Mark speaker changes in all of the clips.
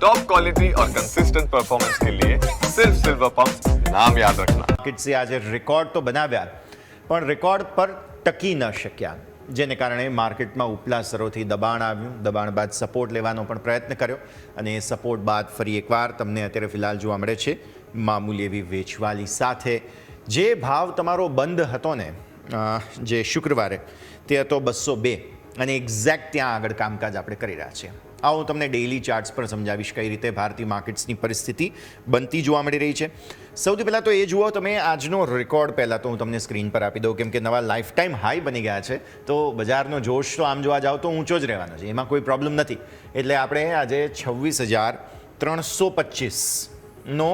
Speaker 1: Top quality और consistent performance के लिए सिर्फ सिल्वर पंप नाम याद रखना।
Speaker 2: માર્કેટ્સે આજે રેકોર્ડ તો બનાવ્યા પણ રેકોર્ડ પર ટકી ન શક્યા, જેને કારણે માર્કેટમાં ઉપલા સ્તરોથી દબાણ આવ્યું. દબાણ બાદ સપોર્ટ લેવાનો પણ પ્રયત્ન કર્યો અને એ સપોર્ટ બાદ ફરી એકવાર તમને અત્યારે ફિલહાલ જોવા મળે છે મામૂલી એવી વેચવાલી સાથે. જે ભાવ તમારો બંધ હતો ને જે શુક્રવારે, તે હતો 202 અને એક્ઝેક્ટ ત્યાં આગળ કામકાજ આપણે કરી રહ્યા છીએ. આ હું તમને ડેઇલી ચાર્ટ્સ પર સમજાવીશ કઈ રીતે ભારતીય માર્કેટ્સની પરિસ્થિતિ બનતી જોવા મળી રહી છે. સૌથી પહેલાં તો એ જુઓ તમે આજનો રેકોર્ડ. પહેલાં તો હું તમને સ્ક્રીન પર આપી દઉં, કેમ કે નવા લાઈફ ટાઈમ હાઈ બની ગયા છે, તો બજારનો જોશ તો આમ જોવા જાઓ તો ઊંચો જ રહેવાનો છે, એમાં કોઈ પ્રોબ્લેમ નથી. એટલે આપણે આજે 26,325નો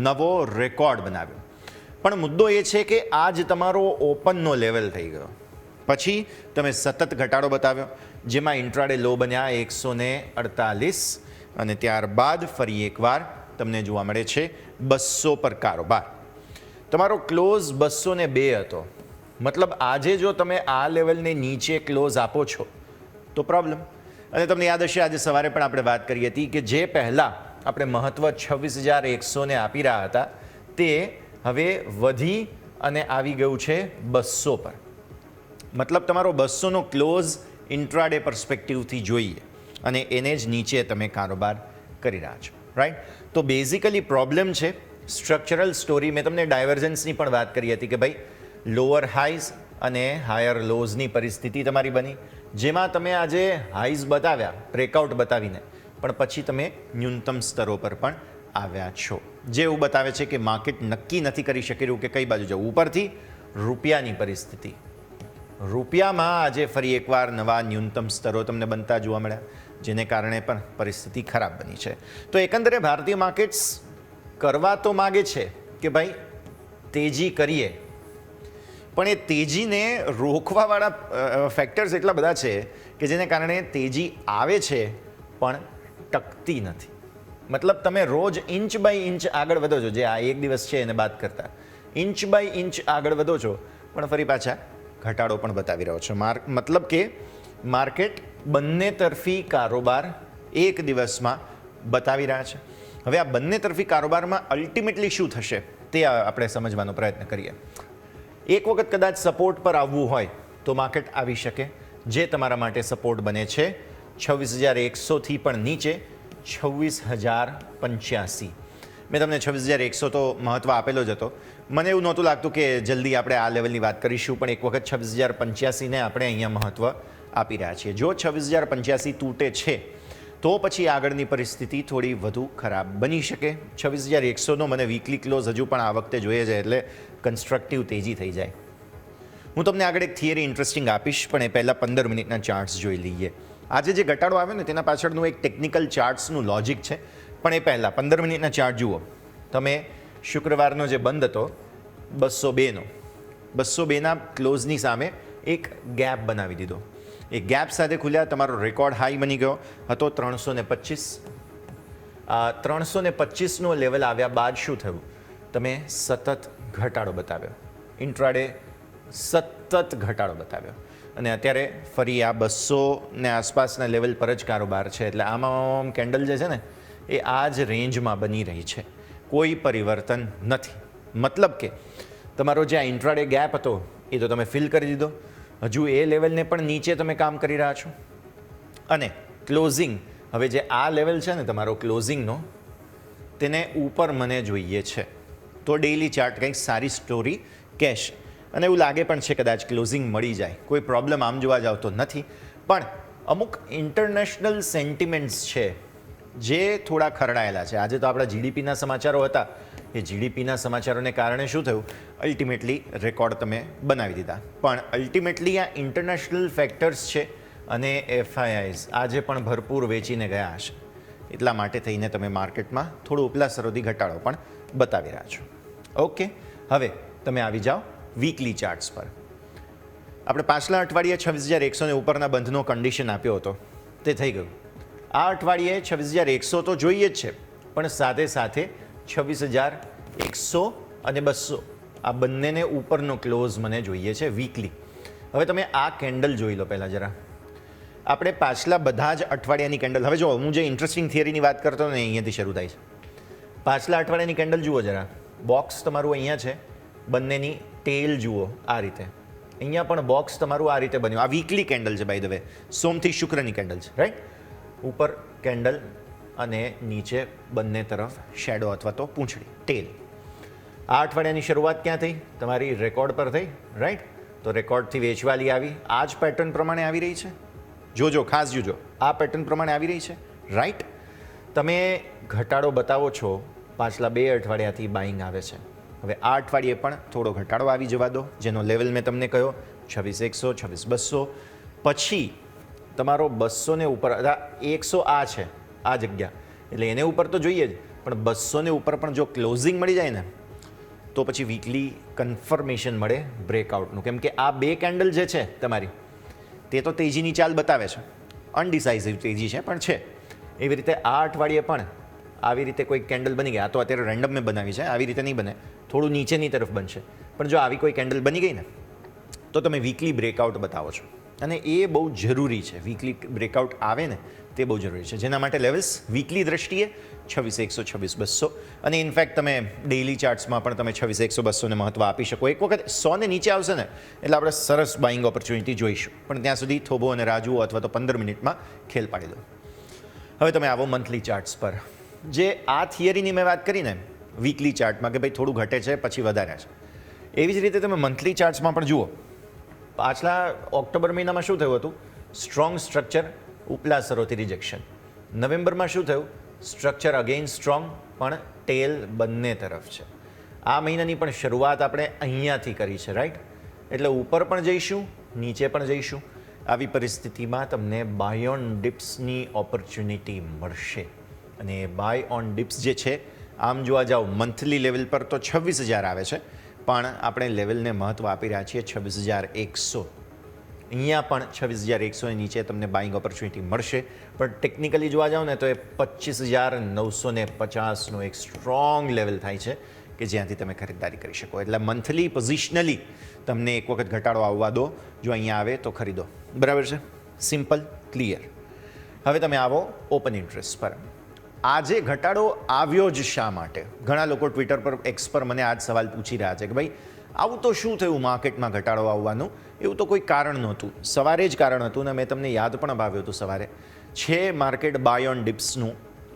Speaker 2: નવો રેકોર્ડ બનાવ્યો. પણ મુદ્દો એ છે કે આજ તમારો ઓપનનો લેવલ થઈ ગયો, પછી તમે સતત ઘટાડો બતાવ્યો, જેમાં ઇન્ટ્રાડે લો બન્યા 148 અને ત્યારબાદ ફરી એકવાર તમને જોવા મળે છે 200 પર કારોબાર. તમારો ક્લોઝ 202 હતો. મતલબ આજે જો તમે આ લેવલને નીચે ક્લોઝ આપો છો તો પ્રોબ્લેમ. અને તમને યાદ હશે આજે સવારે પણ આપણે વાત કરી હતી કે જે પહેલાં આપણે મહત્ત્વ 26,100ને આપી રહ્યા હતા, તે હવે વધી અને આવી ગયું છે 200 પર. મતલબ તમારો 200નો ક્લોઝ ઇન્ટ્રાડે પર્સપેક્ટિવથી જોઈએ અને એને જ નીચે તમે કારોબાર કરી રહ્યા છો, રાઈટ? તો બેઝિકલી પ્રોબ્લેમ છે સ્ટ્રક્ચરલ સ્ટોરી. મેં તમને ડાયવર્જન્સની પણ વાત કરી હતી કે ભાઈ લોઅર હાઈઝ અને હાયર લોઝની પરિસ્થિતિ તમારી બની, જેમાં તમે આજે હાઈઝ બતાવ્યા બ્રેકઆઉટ બતાવીને, પણ પછી તમે ન્યૂનતમ સ્તરો પર પણ આવ્યા છો, જે એવું બતાવે છે કે માર્કેટ નક્કી નથી કરી શકી રહ્યું કે કઈ બાજુ જવું. ઉપરથી રૂપિયાની પરિસ્થિતિ, રૂપિયામાં આજે ફરી એકવાર નવા ન્યૂનતમ સ્તરો તમને બનતા જોવા મળ્યા, જેને કારણે પણ પરિસ્થિતિ ખરાબ બની છે. તો એકંદરે ભારતીય માર્કેટ્સ કરવા તો માગે છે કે ભાઈ તેજી કરીએ, પણ એ તેજીને રોકવાવાળા ફેક્ટર્સ એટલા બધા છે કે જેને કારણે તેજી આવે છે પણ ટકતી નથી. મતલબ તમે રોજ ઇંચ બાય ઇંચ આગળ વધો છો, જે આ એક દિવસ છે એને બાદ કરતા ઇંચ બાય ઇંચ આગળ વધો છો, પણ ફરી પાછા ઘટાડો પણ બતાવી રહ્યો છો. મતલબ કે માર્કેટ બંને તરફી કારોબાર એક દિવસમાં બતાવી રહ્યા છે. હવે આ બંને તરફી કારોબારમાં અલ્ટિમેટલી શું થશે તે આપણે સમજવાનો પ્રયત્ન કરીએ. એક વખત કદાચ સપોર્ટ પર આવવું હોય તો માર્કેટ આવી શકે, જે તમારા માટે સપોર્ટ બને છે 26,100થી પણ નીચે 26,085. મેં તમને 26,100 તો મહત્ત્વ આપેલો જ હતો. મને એવું નહોતું લાગતું કે જલ્દી આપણે આ લેવલની વાત કરીશું, પણ એક વખત 26,085ને આપણે અહીંયા મહત્ત્વ આપી રહ્યા છીએ. જો 26,085 તૂટે છે તો પછી આગળની પરિસ્થિતિ થોડી વધુ ખરાબ બની શકે. 26,100નો મને વીકલી ક્લોઝ હજુ પણ આ વખતે જોઈએ છે, એટલે કન્સ્ટ્રક્ટિવ તેજી થઈ જાય. હું તમને આગળ એક થિયરી ઇન્ટરેસ્ટિંગ આપીશ, પણ એ પહેલાં 15 મિનિટના ચાર્ટ્સ જોઈ લઈએ. આજે જે ઘટાડો આવ્યો ને તેના પાછળનું એક ટેકનિકલ ચાર્ટ્સનું લોજિક છે, પણ એ પહેલાં 15 મિનિટના ચાર્ટ જુઓ તમે. શુક્રવારનો જે બંધ હતો 202નો, 202ના ક્લોઝની સામે એક ગેપ બનાવી દીધો. એ ગેપ સાથે ખુલ્યા, તમારો રેકોર્ડ હાઈ બની ગયો હતો 325. 325નો લેવલ આવ્યા બાદ શું થયું? તમે સતત ઘટાડો બતાવ્યો, ઇન્ટ્રાડે સતત ઘટાડો બતાવ્યો, અને અત્યારે ફરી આ 200ને આસપાસના લેવલ પર જ કારોબાર છે. એટલે આમાં કેન્ડલ જે છે ને એ આ જ રેન્જમાં બની રહી છે, કોઈ પરિવર્તન નથી. મતલબ કે તમારો જે આ ઇન્ટ્રાડે ગેપ હતો એ તો તમે ફિલ કરી દીધો, હજુ એ લેવલને પણ નીચે તમે કામ કરી રહ્યા છો. અને ક્લોઝિંગ, હવે જે આ લેવલ છે ને તમારો ક્લોઝિંગનો, તેને ઉપર મને જોઈએ છે. તો ડેઇલી ચાર્ટ કંઈક સારી સ્ટોરી કહેશે, અને એવું લાગે પણ છે કદાચ ક્લોઝિંગ મળી જાય. કોઈ પ્રોબ્લેમ આમ જોવા જાવ તો નથી, પણ અમુક ઇન્ટરનેશનલ સેન્ટિમેન્ટ્સ છે જે થોડા ખરડાયેલા છે. આજે તો આપણા જીડીપીના સમાચારો હતા, એ જીડીપીના સમાચારોને કારણે શું થયું? અલ્ટિમેટલી રેકોર્ડ તમે બનાવી દીધા. પણ અલ્ટિમેટલી આ ઇન્ટરનેશનલ ફેક્ટર્સ છે અને એફઆઈઆઈઝ આજે પણ ભરપૂર વેચીને ગયા હશે, એટલા માટે થઈને તમે માર્કેટમાં થોડું ઉપલા સ્તરોથી ઘટાડો પણ બતાવી રહ્યા છો. ઓકે, હવે તમે આવી જાઓ વીકલી ચાર્ટ્સ પર. આપણે પાછલા અઠવાડિયે 26,100ને ઉપરના બંધનો કન્ડિશન આપ્યો હતો, તે થઈ ગયું. આ અઠવાડિયે 26,100 તો જોઈએ જ છે, પણ સાથે સાથે 26,100 અને 200 આ બંનેને ઉપરનો ક્લોઝ મને જોઈએ છે વીકલી. હવે તમે આ કેન્ડલ જોઈ લો પહેલાં જરા. આપણે પાછલા બધા જ અઠવાડિયાની કેન્ડલ, હવે જો હું જે ઇન્ટરેસ્ટિંગ થિયરીની વાત કરતો ને અહીંયાથી શરૂ થાય છે. પાછલા અઠવાડિયાની કેન્ડલ જુઓ જરા, બોક્સ તમારું અહીંયા છે, બંનેની ટેલ જુઓ આ રીતે, અહીંયા પણ બોક્સ તમારું આ રીતે બન્યું. આ વીકલી કેન્ડલ છે બાય ધ વે, સોમથી શુક્રની કેન્ડલ છે, રાઈટ. ઉપર કેન્ડલ અને નીચે બંને તરફ શેડો અથવા તો પૂંછડી, ટેલ. આ અઠવાડિયાની શરૂઆત ક્યાં થઈ? તમારી રેકોર્ડ પર થઈ, રાઈટ. તો રેકોર્ડથી વેચવાલી આવી, આ જ પેટર્ન પ્રમાણે આવી રહી છે. જોજો, ખાસ જોજો, આ પેટર્ન પ્રમાણે આવી રહી છે, રાઈટ. તમે ઘટાડો બતાવો છો, પાછલા 2 અઠવાડિયાથી બાઇંગ આવે છે. હવે આ અઠવાડિયે પણ થોડો ઘટાડો આવી જવા દો, જેનો લેવલ મેં તમને કહ્યો 26,100, 26,200. પછી તમારો 200 ને ઉપર, 100 આ છે, આ જગ્યા, એટલે એને ઉપર તો જોઈએ જ, પણ 200 ને ઉપર પણ જો ક્લોઝિંગ મળી જાય ને તો પછી વીકલી કન્ફર્મેશન મળે બ્રેકઆઉટનું. કેમ કે આ 2 કેન્ડલ જે છે તમારી, તે તો તેજીની ચાલ બતાવે છે, અનડિસાઇઝિવ તેજી છે પણ છે. એવી રીતે આ અઠવાડિયે પણ આવી રીતે કોઈ કેન્ડલ બની ગઈ, આ તો અત્યારે રેન્ડમ મેં બનાવી છે, આવી રીતે નહીં બને, થોડું નીચેની તરફ બનશે. પણ જો આવી કોઈ કેન્ડલ બની ગઈ ને તો તમે વીકલી બ્રેકઆઉટ બતાવો છો, અને એ બહુ જરૂરી છે. વીકલી બ્રેકઆઉટ આવે ને તે બહુ જરૂરી છે, જેના માટે લેવલ્સ વીકલી દ્રષ્ટિએ 26,100, 26,200, અને ઇનફેક્ટ તમે ડેઇલી ચાર્ટ્સમાં પણ તમે 26,100, 200ને મહત્વ આપી શકો. એક વખત 100 ને નીચે આવશે ને એટલે આપણે સરસ બાઇંગ ઓપોર્ચ્યુનિટી જોઈશું, પણ ત્યાં સુધી થોભો અને રાજુ અથવા તો 15 મિનિટમાં ખેલ પાડી દો. હવે તમે આવો મંથલી ચાર્ટ્સ પર. જે આ થિયરીની મેં વાત કરી ને વીકલી ચાર્ટમાં કે ભાઈ થોડું ઘટે છે પછી વધારે છે, એવી જ રીતે તમે મંથલી ચાર્ટ્સમાં પણ જુઓ. પાછલા ઓક્ટોબર મહિનામાં શું થયું હતું? સ્ટ્રોંગ સ્ટ્રક્ચર, ઉપલા સરોથી રિજેક્શન. નવેમ્બરમાં શું થયું? સ્ટ્રક્ચર અગેઇન સ્ટ્રોંગ, પણ ટેલ બંને તરફ છે. આ મહિનાની પણ શરૂઆત આપણે અહીંયાથી કરી છે, રાઈટ. એટલે ઉપર પણ જઈશું, નીચે પણ જઈશું. આવી પરિસ્થિતિમાં તમને બાય ઓન ડિપ્સની ઓપોર્ચ્યુનિટી મળશે. અને બાય ઓન ડિપ્સ જે છે, આમ જોવા જાઓ મંથલી લેવલ પર તો 26,000 આવે છે, પણ આપણે લેવલને મહત્ત્વ આપી રહ્યા છીએ 26,100. અહીંયા પણ 26,100 નીચે તમને બાઇંગ ઓપોર્ચ્યુનિટી મળશે, પણ ટેકનિકલી જોવા જાઓ ને તો એ 25,950નો એક સ્ટ્રોંગ લેવલ થાય છે કે જ્યાંથી તમે ખરીદારી કરી શકો. એટલે મંથલી પોઝિશનલી તમને એક વખત ઘટાડો આવવા દો, જો અહીંયા આવે તો ખરીદો. બરાબર છે? Simple, clear. હવે તમે આવો ઓપન ઇન્ટરેસ્ટ પર. આજે ઘટાડો આવ્યો જ શા માટે? ઘણા લોકો ટ્વિટર પર, એક્સ પર મને આ જ સવાલ પૂછી રહ્યા છે કે ભાઈ આવું તો શું થયું માર્કેટમાં ઘટાડો આવવાનું? એવું તો કોઈ કારણ નહોતું, સવારે જ કારણ હતું ને મેં તમને યાદ પણ અપાવ્યું હતું સવારે. છે માર્કેટ બાય ઓન ડિપ્સનું,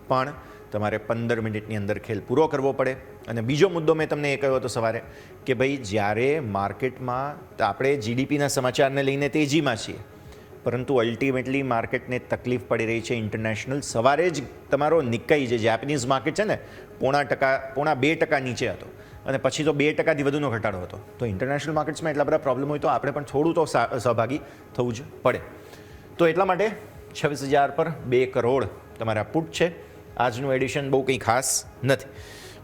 Speaker 2: પણ તમારે 15 મિનિટની અંદર ખેલ પૂરો કરવો પડે. અને બીજો મુદ્દો મેં તમને એ કહ્યો હતો સવારે કે ભાઈ જ્યારે માર્કેટમાં આપણે જીડીપીના સમાચારને લઈને તેજીમાં છીએ, પરંતુ અલ્ટિમેટલી માર્કેટને તકલીફ પડી રહી છે ઇન્ટરનેશનલ. સવારે જ તમારો નિક્કાઈ જે જાપાનીઝ માર્કેટ છે ને 0.5% નીચે હતો, અને પછી તો 2%થી વધુનો ઘટાડો હતો. તો ઇન્ટરનેશનલ માર્કેટ્સમાં એટલા બધા પ્રોબ્લેમ હોય તો આપણે પણ થોડું તો સહભાગી થવું જ પડે. તો એટલા માટે 26,000 પર 2 કરોડ તમારા પુટ છે. આજનું એડિશન બહુ કંઈ ખાસ નથી.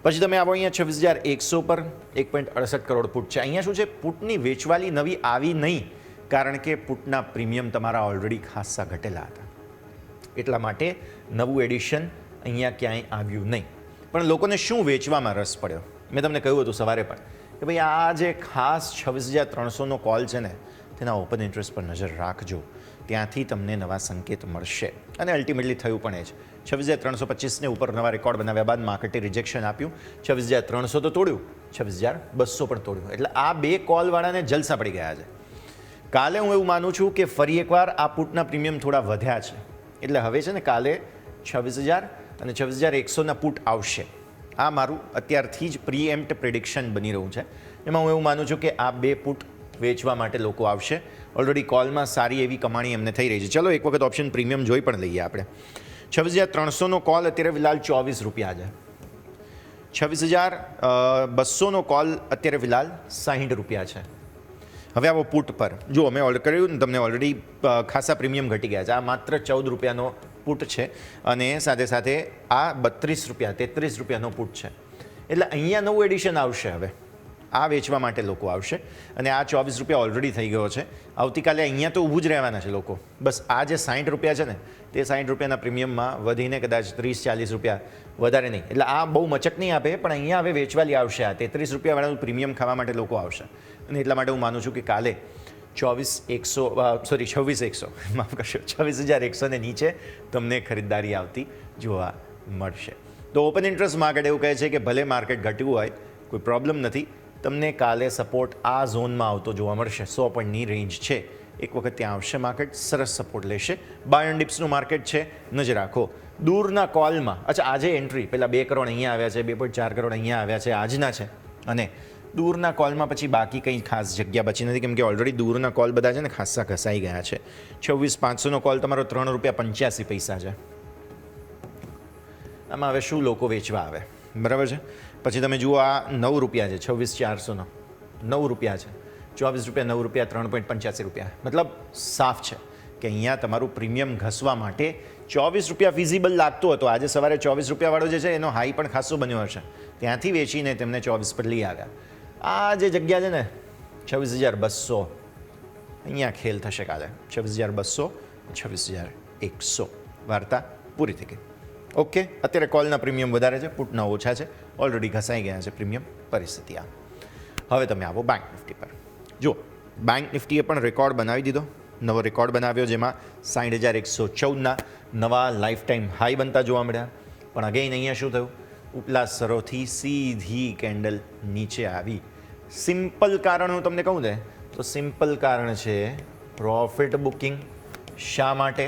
Speaker 2: પછી તમે આવો અહીંયા 26,100 પર 1.68 કરોડ પુટ છે. અહીંયા શું છે? પુટની વેચવાલી નવી આવી નહીં, કારણ કે પુટના પ્રીમિયમ તમારા ઓલરેડી ખાસ્સા ઘટેલા હતા. એટલા માટે નવું એડિશન અહીંયા ક્યાંય આવ્યું નહીં. પણ લોકોને શું વેચવામાં રસ પડ્યો? મેં તમને કહ્યું હતું સવારે પણ કે ભાઈ આ જે ખાસ 26,300નો કોલ છે ને, તેના ઓપન ઇન્ટરેસ્ટ પર નજર રાખજો. ત્યાંથી તમને નવા સંકેત મળશે. અને અલ્ટિમેટલી થયું પણ એ જ. 26,325ને ઉપર નવા રેકોર્ડ બનાવ્યા બાદ માર્કેટે રિજેક્શન આપ્યું. 26,300 તો તોડ્યું, 26,200 પણ તોડ્યું. એટલે આ 2 કોલવાળાને જલસા પડી ગયા છે. કાલે હું એવું માનું છું કે ફરી એકવાર આ પુટના પ્રીમિયમ થોડા વધ્યા છે. એટલે હવે છે ને કાલે 26,000 અને 26,100ના પુટ આવશે. આ મારું અત્યારથી જ પ્રીએમ્પ્ટ પ્રિડિક્શન બની રહ્યું છે. એમાં હું એવું માનું છું કે આ 2 પુટ વેચવા માટે લોકો આવશે. ઓલરેડી કોલમાં સારી એવી કમાણી એમને થઈ રહી છે. ચલો એક વખત ઓપ્શન પ્રીમિયમ જોઈ પણ લઈએ આપણે. 26,300નો કોલ અત્યારે ફિલહાલ 24 રૂપિયા છે. 26,200નો કોલ અત્યારે ફિલહાલ 60 રૂપિયા છે. હવે આવો પુટ પર જો અમે ઓર્ડર કર્યું ને, તમને ઓલરેડી ખાસા પ્રીમિયમ ઘટી ગયા છે. આ માત્ર 14 રૂપિયાનો પુટ છે, અને સાથે સાથે આ 32 રૂપિયા, 33 રૂપિયાનો પુટ છે. એટલે અહીંયા નવું એડિશન આવશે. હવે આ વેચવા માટે લોકો આવશે, અને આ 24 રૂપિયા ઓલરેડી થઈ ગયો છે. આવતીકાલે અહીંયા તો ઊભું જ રહેવાના છે લોકો. બસ આ જે 60 રૂપિયા છે ને, તે 60 રૂપિયાના પ્રીમિયમમાં વધીને કદાચ 30-40 રૂપિયા, વધારે નહીં. એટલે આ બહુ મચક નહીં આપે, પણ અહીંયા હવે વેચવાલી આવશે. આ 33 રૂપિયાવાળાનું પ્રીમિયમ ખાવા માટે લોકો આવશે. અને એટલા માટે હું માનું છું કે કાલે 26,100 માફ કરશો 26,100 નીચે તમને ખરીદદારી આવતી જોવા મળશે. તો ઓપન ઇન્ટરેસ્ટ માર્કેટ એવું કહે છે કે ભલે માર્કેટ ઘટ્યું હોય કોઈ પ્રોબ્લેમ નથી, તમને કાલે સપોર્ટ આ ઝોનમાં આવતો જોવા મળશે. 100 પોઈન્ટની રેન્જ છે, એક વખત ત્યાં આવશે માર્કેટ, સરસ સપોર્ટ લેશે. બાય ઓન ડિપ્સનું માર્કેટ છે, નજર રાખો. દૂરના કોલમાં અચ્છા આજે એન્ટ્રી પહેલાં 2 કરોડ અહીંયા આવ્યા છે, 2.4 કરોડ અહીંયા આવ્યા છે, આજના છે. અને દૂરના કોલમાં પછી બાકી કંઈ ખાસ જગ્યા બચી નથી, કેમ કે ઓલરેડી દૂરના કોલ બધા છે ને ખાસા ઘસાઈ ગયા છે. 26,500નો કોલ તમારો ₹3.85 છે. આમાં હવે શું લોકો વેચવા આવે, બરાબર છે. પછી તમે જુઓ આ ₹9 છે, 26,400નો ₹9 છે, ₹24, ₹9, ₹3.85. મતલબ સાફ છે કે અહીંયા તમારું પ્રીમિયમ ઘસવા માટે ₹24 ફિઝિબલ લાગતો હતો. આજે સવારે ₹24 વાળો જે છે એનો હાઈ પણ ખાસો બન્યો હશે, ત્યાંથી વેચીને તેમને 24 પર લઈ આવ્યા. આ જે જગ્યા છે ને 26,200, અહીંયા ખેલ થશે કાલે. 26,200, 26,100, વાર્તા પૂરી થઈ ગઈ. ઓકે, અત્યારે કોલના પ્રીમિયમ વધારે છે, પુટના ઓછા છે, ઓલરેડી ઘસાઈ ગયા છે પ્રીમિયમ પરિસ્થિતિ આ. હવે તમે આવો બેંક નિફ્ટી પર. જો બેંક નિફ્ટીએ પણ રેકોર્ડ બનાવી દીધો, નવો રેકોર્ડ બનાવ્યો, જેમાં 60,114ના નવા લાઈફ ટાઈમ હાઈ બનતા જોવા મળ્યા. પણ અગેઇન અહીંયા શું થયું, ઉપલા સ્તરોથી સીધી કેન્ડલ નીચે આવી. સિમ્પલ કારણ હું તમને કહું ને તો સિમ્પલ કારણ છે પ્રોફિટ બુકિંગ. શા માટે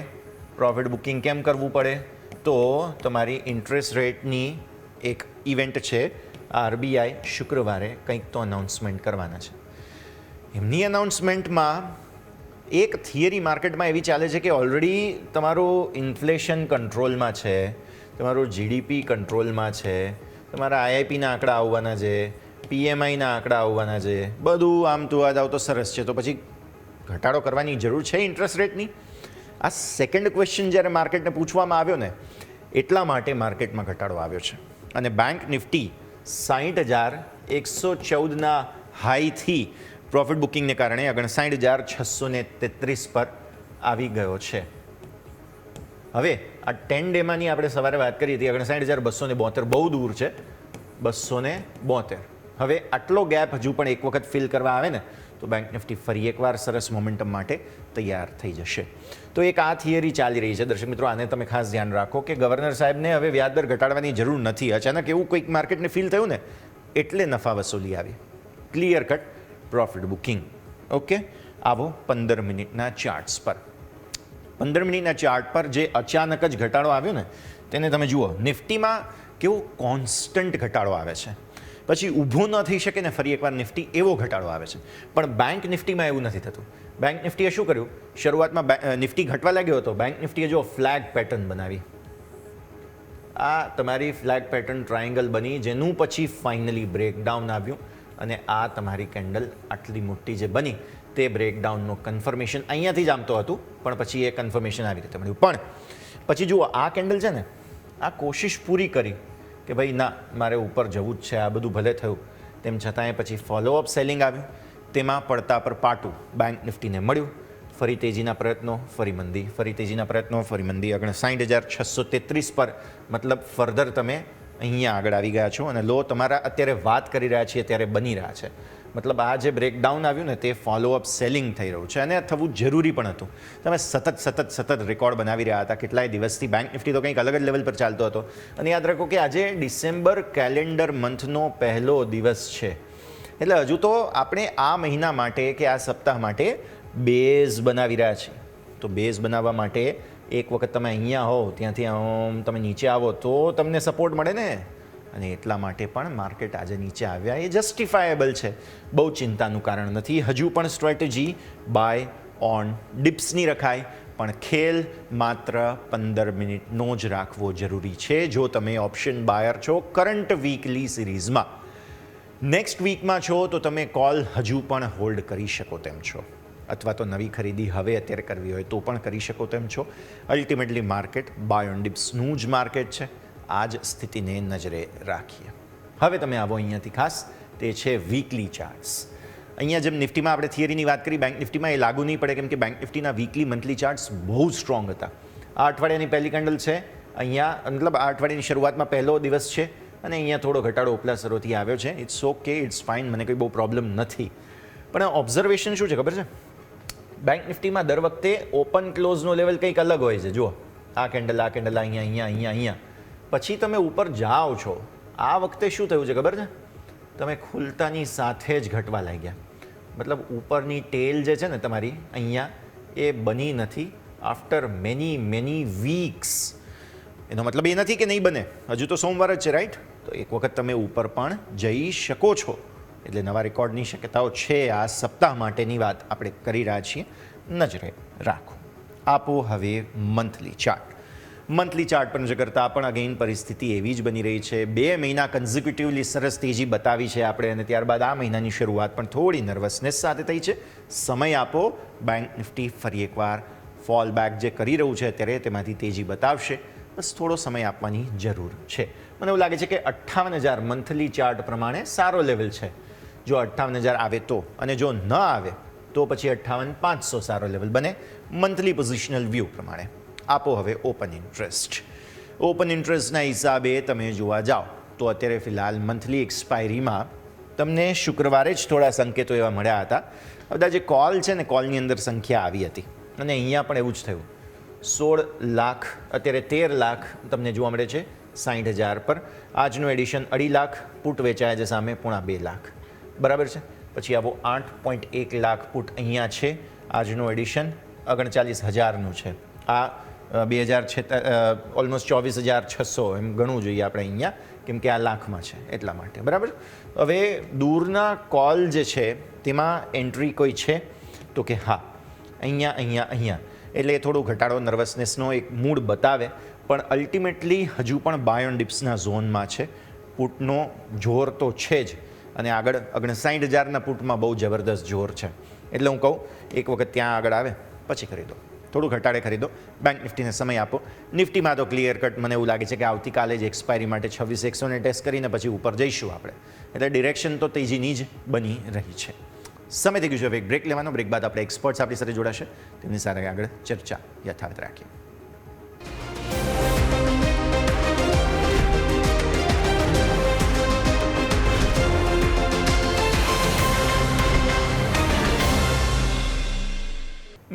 Speaker 2: પ્રોફિટ બુકિંગ કેમ કરવું પડે? તો તમારી ઇન્ટરેસ્ટ રેટની એક ઇવેન્ટ છે, RBI શુક્રવારે કંઈક તો અનાઉન્સમેન્ટ કરવાના છે. એમની અનાઉન્સમેન્ટમાં એક થિયરી માર્કેટમાં એવી ચાલે છે કે ઓલરેડી તમારું ઇન્ફ્લેશન કંટ્રોલમાં છે, તમારું GDP કંટ્રોલમાં છે, તમારા IIPના આંકડા આવવાના છે, PMIના આંકડા આવવાના છે, બધું આમ તો આ જાવ તો સરસ છે, તો પછી ઘટાડો કરવાની જરૂર છે ઇન્ટરેસ્ટ રેટની? આ સેકન્ડ ક્વેશ્ચન જ્યારે માર્કેટને પૂછવામાં આવ્યો ને એટલા માટે માર્કેટમાં ઘટાડો આવ્યો છે. અને બેંક નિફ્ટી 60,114ના હાઈથી પ્રોફિટ બુકિંગને કારણે 59,633 પર આવી ગયો છે. હવે આ 10 ડેમાંની આપણે સવારે વાત કરી હતી, 59,272 બહુ દૂર છે, 272. હવે આટલો ગેપ હજુ પણ એક વખત ફિલ કરવા આવે ને તો બેંક નિફ્ટી ફરી એકવાર સરસ મોમેન્ટમ માટે તૈયાર થઈ જશે. તો એક આ થિયરી ચાલી રહી છે દર્શક મિત્રો, આને તમે ખાસ ધ્યાન રાખો કે ગવર્નર સાહેબને હવે વ્યાજદર ઘટાડવાની જરૂર નથી. અચાનક એવું કોઈક માર્કેટને ફીલ થયું ને એટલે નફા વસૂલી આવી, clear cut profit booking. Okay, આવો 15 મિનિટના ચાર્ટ્સ પર. 15 મિનિટના ચાર્ટ પર જે અચાનક જ ઘટાડો આવ્યો ને તેને તમે જુઓ. નિફ્ટીમાં કેવો કોન્સ્ટન્ટ ઘટાડો આવે છે, પછી ઊભું ન થઈ શકે ને ફરી એકવાર નિફ્ટી એવો ઘટાડો આવે છે. પણ બેંક નિફ્ટીમાં એવું નથી થતું. બેંક નિફ્ટીએ શું કર્યું, શરૂઆતમાં નિફ્ટી ઘટવા લાગ્યો હતો, બેંક નિફ્ટીએ જો ફ્લેગ પેટર્ન બનાવી. આ તમારી ફ્લેગ પેટર્ન ટ્રાયેંગલ બની, જેનું પછી ફાઇનલી બ્રેકડાઉન આવ્યું અને આ તમારી કેન્ડલ આટલી મોટી જે બની તે બ્રેકડાઉનનો કન્ફર્મેશન અહીંયાથી જ આમતો હતું, પણ પછી એ કન્ફર્મેશન આવી રીતે મળ્યું. પણ પછી જુઓ આ કેન્ડલ છે ને, આ કોશિશ પૂરી કરી કે ભાઈ ના મારે ઉપર જવું જ છે, આ બધું ભલે થયું, તેમ છતાંય પછી ફોલોઅપ સેલિંગ આવ્યું, તેમાં પડતા પર પાટું બેંક નિફ્ટીને મળ્યું. ફરી તેજીના પ્રયત્નો, ફરી મંદી, ફરી તેજીના પ્રયત્નો, ફરી મંદી. 59,633 પર મતલબ ફર્ધર તમે અહીંયા આગળ આવી ગયા છો અને લો તમારા અત્યારે વાત કરી રહ્યા છીએ ત્યારે બની રહ્યા છે. મતલબ આ જે બ્રેકડાઉન આવ્યું ને તે ફોલોઅપ સેલિંગ થઈ રહ્યું છે અને આ થવું જરૂરી પણ હતું. તમે સતત રેકોર્ડ બનાવી રહ્યા હતા કેટલાય દિવસથી. બેંક નિફ્ટી તો કંઈક અલગ જ લેવલ પર ચાલતો હતો. અને યાદ રાખો કે આજે ડિસેમ્બર કેલેન્ડર મંથનો પહેલો દિવસ છે, એટલે હજુ તો આપણે આ મહિના માટે કે આ સપ્તાહ માટે બેઝ બનાવી રહ્યા છીએ. તો બેઝ બનાવવા માટે એક વખત તમે અહીંયા હો, ત્યાંથી તમે નીચે આવો તો તમને સપોર્ટ મળે ને. અને એટલા માટે પણ માર્કેટ આજે નીચે આવ્યા એ જસ્ટિફાયેબલ છે, બહુ ચિંતાનું કારણ નથી. હજુ પણ સ્ટ્રેટેજી બાય ઓન ડિપ્સની રખાય, પણ ખેલ માત્ર 15 મિનિટનો જ રાખવો જરૂરી છે જો તમે ઓપ્શન બાયર છો કરંટ વીકલી સિરીઝમાં. નેક્સ્ટ વીકમાં છો તો તમે કોલ હજુ પણ હોલ્ડ કરી શકો તેમ છો, અથવા તો નવી ખરીદી હવે અત્યારે કરવી હોય તો પણ કરી શકો તેમ છો. અલ્ટિમેટલી માર્કેટ બાય ઓન ડિપ્સનું જ માર્કેટ છે. આ જ સ્થિતિને નજરે રાખીએ. હવે તમે આવો અહીંયાથી ખાસ, તે છે વીકલી ચાર્ટ્સ. અહીંયા જેમ નિફ્ટીમાં આપણે થિયરીની વાત કરી, બેંક નિફ્ટીમાં એ લાગુ નહીં પડે, કેમ કે બેંક નિફ્ટીના વીકલી મંથલી ચાર્ટ્સ બહુ સ્ટ્રોંગ હતા. આ અઠવાડિયાની પહેલી કેન્ડલ છે અહીંયા, મતલબ આ અઠવાડિયાની શરૂઆતમાં પહેલો દિવસ છે અને અહીંયા થોડો ઘટાડો ઉપલા સ્તરોથી આવ્યો છે. ઇટ્સ ઓકે, ઇટ્સ ફાઇન, મને કોઈ બહુ પ્રોબ્લેમ નથી. પણ ઓબ્ઝર્વેશન શું છે ખબર છે? બેંક નિફ્ટીમાં દર વખતે ઓપન ક્લોઝનો લેવલ કંઈક અલગ હોય છે. જુઓ, આ કેન્ડલ અહીંયા, પછી તમે ઉપર જાઓ છો. આ વખતે શું થયું છે ખબર છે? તમે ખુલતાની સાથે જ ઘટવા લાગ્યા. મતલબ ઉપરની ટેલ જે છે ને તમારી અહીંયા, એ બની નથી આફ્ટર મેની વીક્સ. એનો મતલબ એ નથી કે નહીં બને, હજુ તો સોમવાર જ છે, રાઈટ? તો એક વખત તમે ઉપર પણ જઈ શકો છો. એટલે નવા રેકોર્ડની શક્યતાઓ છે. આ સપ્તાહ માટેની વાત આપણે કરી રહ્યા છીએ. નજરે રાખો. આપો હવે મંથલી ચાર્ટ. મંથલી ચાર્ટ પર નજર કરતાં પણ અગેઇન પરિસ્થિતિ એવી જ બની રહી છે. 2 મહિના કન્ઝિક્યુટિવલી સરસ તેજી બતાવી છે આપણે, અને ત્યારબાદ આ મહિનાની શરૂઆત પણ થોડી નર્વસનેસ સાથે થઈ છે. સમય આપો. બેંક નિફ્ટી ફરી એકવાર ફોલ બેક જે કરી રહ્યું છે અત્યારે તેમાંથી તેજી બતાવશે. બસ થોડો સમય આપવાની જરૂર છે. મને એવું લાગે છે કે 58,000 મંથલી ચાર્ટ પ્રમાણે સારો લેવલ છે. જો 58,000 આવે તો, અને જો ન આવે તો પછી 58,500 સારો લેવલ બને મંથલી પોઝિશનલ વ્યૂ પ્રમાણે. આપો હવે ઓપન ઇન્ટરેસ્ટ. ઓપન ઇન્ટરેસ્ટના હિસાબે તમે જોવા જાઓ તો અત્યારે ફિલહાલ મંથલી એક્સપાયરીમાં તમને શુક્રવારે જ થોડા સંકેતો એવા મળ્યા હતા. બધા જે કોલ છે ને, કોલની અંદર સંખ્યા આવી હતી, અને અહીંયા પણ એવું જ થયું. 16 લાખ, અત્યારે 13 લાખ તમને જોવા મળે છે 60,000 પર. આજનું એડિશન 2.5 લાખ પુટ વેચાયા છે, સામે 2.5 લાખ, બરાબર છે. પછી આવો 8.1 લાખ પુટ અહીંયા છે. આજનું એડિશન 39,000નું છે. આ 2000 ઓલમોસ્ટ 24,600 એમ ગણવું જોઈએ આપણે અહીંયા, કેમ કે આ લાખમાં છે એટલા માટે, બરાબર. હવે દૂરના કોલ જે છે તેમાં એન્ટ્રી કોઈ છે તો કે હા, અહીંયા એટલે થોડો ઘટાડો નર્વસનેસનો એક મૂડ બતાવે, પણ અલ્ટિમેટલી હજુ પણ બાય ઓન ડિપ્સના ઝોનમાં છે. પુટનો જોર તો છે જ, અને આગળ 59,000ના પુટમાં બહુ જબરદસ્ત જોર છે. એટલે હું કહું, એક વખત ત્યાં આગળ આવે પછી ખરીદો, થોડું ઘટાડે ખરીદો. બેંક નિફ્ટીને સમય આપો. નિફ્ટીમાં તો ક્લિયર કટ મને એવું લાગે છે કે આવતીકાલે જ એક્સપાયરી માટે 26,100ને ટેસ્ટ કરીને પછી ઉપર જઈશું આપણે. એટલે ડિરેક્શન તો તેજીની જ બની રહી છે. સમય થઈ ગયું છે હવે એક બ્રેક લેવાનો. બ્રેક બાદ આપણે એક્સપર્ટ્સ આપણી સાથે જોડાશે, તેમની સાથે આગળ ચર્ચા યથાવત રાખીએ.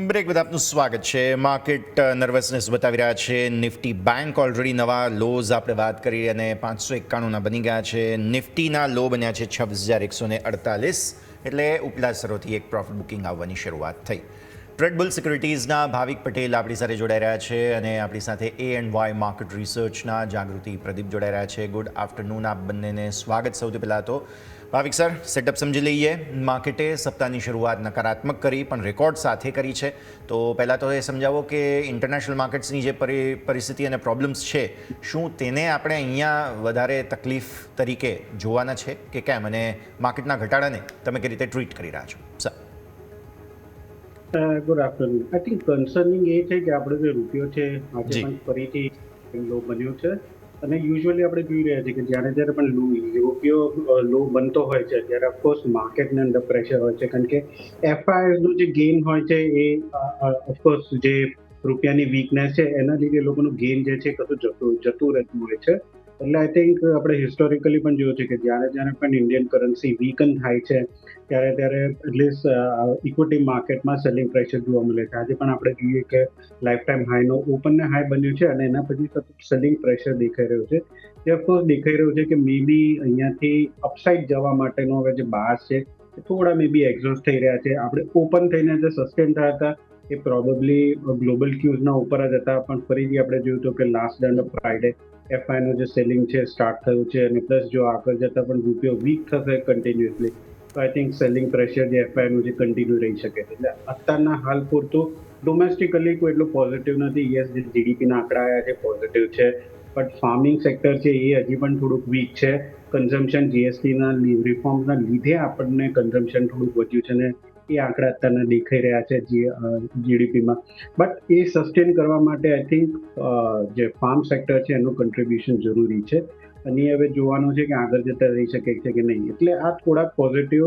Speaker 2: બ્રેક બાદ આપનું સ્વાગત છે. માર્કેટ નર્વસનેસ બતાવી રહ્યા છે. નિફ્ટી બેંક ઓલરેડી નવા લોઝ આપણે વાત કરી અને 591ના બની ગયા છે. નિફ્ટીના લો બન્યા છે 26,148, એટલે ઉપલા સ્તરોથી એક પ્રોફિટ બુકિંગ આવવાની શરૂઆત થઈ. ટ્રેડબુલ સિક્યુરિટીઝના ભાવિક પટેલ આપણી સાથે જોડાઈ રહ્યા છે, અને આપણી સાથે A&Y માર્કેટ રિસર્ચના જાગૃતિ પ્રદીપ જોડાઈ રહ્યા છે. ગુડ આફ્ટરનૂન આપ બંનેને સ્વાગત. સૌથી પહેલાં તો ભાવિક સર, સેટઅપ સમજી લઈએ. માર્કેટે સપ્તાહની શરૂઆત નકારાત્મક કરી, પણ રેકોર્ડ સાથે કરી છે. તો પહેલાં તો એ સમજાવો કે ઇન્ટરનેશનલ માર્કેટ્સની જે પરિસ્થિતિ અને પ્રોબ્લેમ્સ છે, શું તેને આપણે અહીંયા વધારે તકલીફ તરીકે જોવાના છે કે કેમ, અને માર્કેટના ઘટાડાને તમે કઈ રીતે ટ્રીટ કરી રહ્યા છો? Sir,
Speaker 3: good afternoon. I think concerning એ છે કે આપણો જે રૂપિયો છે આજે પણ ફરીથી લો બન્યો છે, અને યુઝ્યુઅલી આપણે જોઈ રહ્યા છીએ કે જ્યારે પણ રૂપિયો લો બનતો હોય છે ત્યારે ઓફકોર્સ માર્કેટને અંદર પ્રેશર હોય છે, કારણ કે એફઆઈઆઈનું જે ગેઇન હોય છે એ ઓફકોર્સ જે રૂપિયાની વીકનેસ છે એના લીધે લોકોનું ગેઇન જે છે કશું જતું રહેતું હોય છે. એટલે આઈ થિંક આપણે હિસ્ટોરિકલી પણ જોયું છે કે જ્યારે પણ ઇન્ડિયન કરન્સી વીકન થાય છે ત્યારે એટલીસ્ટ ઇક્વિટી માર્કેટમાં સેલિંગ પ્રેશર જોવા મળે છે. આજે પણ આપણે જોઈએ કે લાઈફ ટાઈમ હાઈનો ઓપનને હાઈ બન્યું છે, અને એના પછી સતત સેલિંગ પ્રેશર દેખાઈ રહ્યું છે. તે ઓફકોર્સ દેખાઈ રહ્યું છે કે મે બી અહીંયાથી અપસાઇડ જવા માટેનો હવે જે બાર્સ છે એ થોડા મે બી એક્ઝોસ્ટ થઈ રહ્યા છે. આપણે ઓપન થઈને જે સસ્ટેન થયા હતા એ પ્રોબેબલી ગ્લોબલ ક્યુઝના ઉપર જ હતા, પણ ફરીથી આપણે જોયું હતું કે લાસ્ટ ડે ઓફ ફ્રાઈડે એફઆઈનું જે સેલિંગ છે સ્ટાર્ટ થયું છે, અને પ્લસ જો આગળ જતાં પણ રૂપિયો વીક થશે કન્ટિન્યુઅસલી તો આઈ થિંક સેલિંગ પ્રેશર જે એફઆઈનું જે કન્ટિન્યુ રહી શકે છે. એટલે અત્યારના હાલ પૂરતું ડોમેસ્ટિકલી કોઈ એટલું પોઝિટિવ નથી. યસ, જે જીડીપીના આંકડા આવ્યા છે પોઝિટિવ છે, બટ ફાર્મિંગ સેક્ટર છે એ હજી પણ થોડુંક વીક છે. કન્ઝમ્પશન જીએસટીના રિફોર્મના લીધે આપણને કન્ઝમ્પશન થોડુંક વધ્યું છે, અને એ આંકડા અત્યારના દેખાઈ રહ્યા છે જીડીપીમાં. બટ એ સસ્ટેન કરવા માટે આઈ થિંક જે ફાર્મ સેક્ટર છે એનું કન્ટ્રીબ્યુશન જરૂરી છે, અને હવે જોવાનું છે કે આગળ જતા રહી શકે છે કે નહીં. એટલે આ થોડાક પોઝિટિવ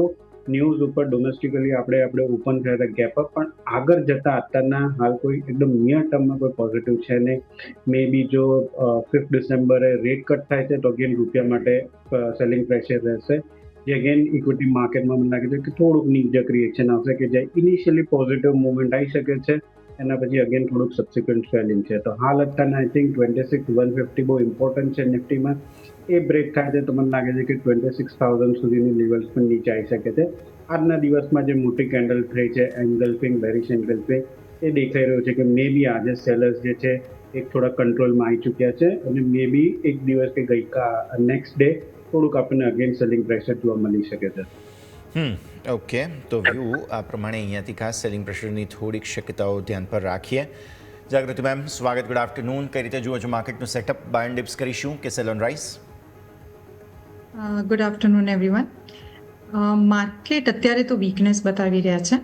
Speaker 3: ન્યૂઝ ઉપર ડોમેસ્ટિકલી આપણે ઓપન થયા હતા ગેપ અપ, પણ આગળ જતા અત્યારના હાલ કોઈ એકદમ નિયર ટર્મમાં કોઈ પોઝિટિવ છે નહીં. મે બી જો 5 ડિસેમ્બરે રેટ કટ થાય છે તો અગેન રૂપિયા માટે સેલિંગ પ્રેશર રહેશે. જે અગેન ઇક્વિટી માર્કેટમાં મને લાગે છે કે થોડુંક નીચક રિએક્શન આવશે કે જે ઇનિશિયલી પોઝિટિવ મુવમેન્ટ આવી શકે છે, એના પછી અગેન થોડુંક સબસિક્વન્ટ સેલિંગ છે. તો હાલ અત્યારના આઈ થિંક 26,150 બહુ ઇમ્પોર્ટન્ટ છે નિફ્ટીમાં. એ બ્રેક થાય છે તો મને લાગે છે કે 26,000 સુધીની લેવલ્સ પણ નીચે આવી શકે છે. આજના દિવસમાં જે મોટી કેન્ડલ થઈ છે એન્ગલ્ફિંગ, બેરિશ એન્ગલ્ફિંગ, એ દેખાઈ રહ્યું છે કે મે બી આજે સેલર્સ જે છે એક થોડા કંટ્રોલમાં આવી ચૂક્યા છે અને મે બી એક દિવસ કે નેક્સ્ટ ડે થોડુંક આપણને અગેન સેલિંગ પ્રેશર જોવા મળી શકે છે.
Speaker 2: ઓકે, તો વ્યૂ આ પ્રમાણે અહીંયાથી ખાસ સેલિંગ પ્રેશરની થોડીક શક્યતાઓ ધ્યાન પર રાખીએ. જાગૃતિ મેમ, સ્વાગત, ગુડ આફ્ટરનૂન. કઈ રીતે જુઓ છો માર્કેટનું સેટઅપ? બાય એન્ડ ડિપ્સ કરીશું કે cell on rise?
Speaker 4: Good afternoon everyone. Market અત્યારે તો વીકનેસ બતાવી રહ્યા છે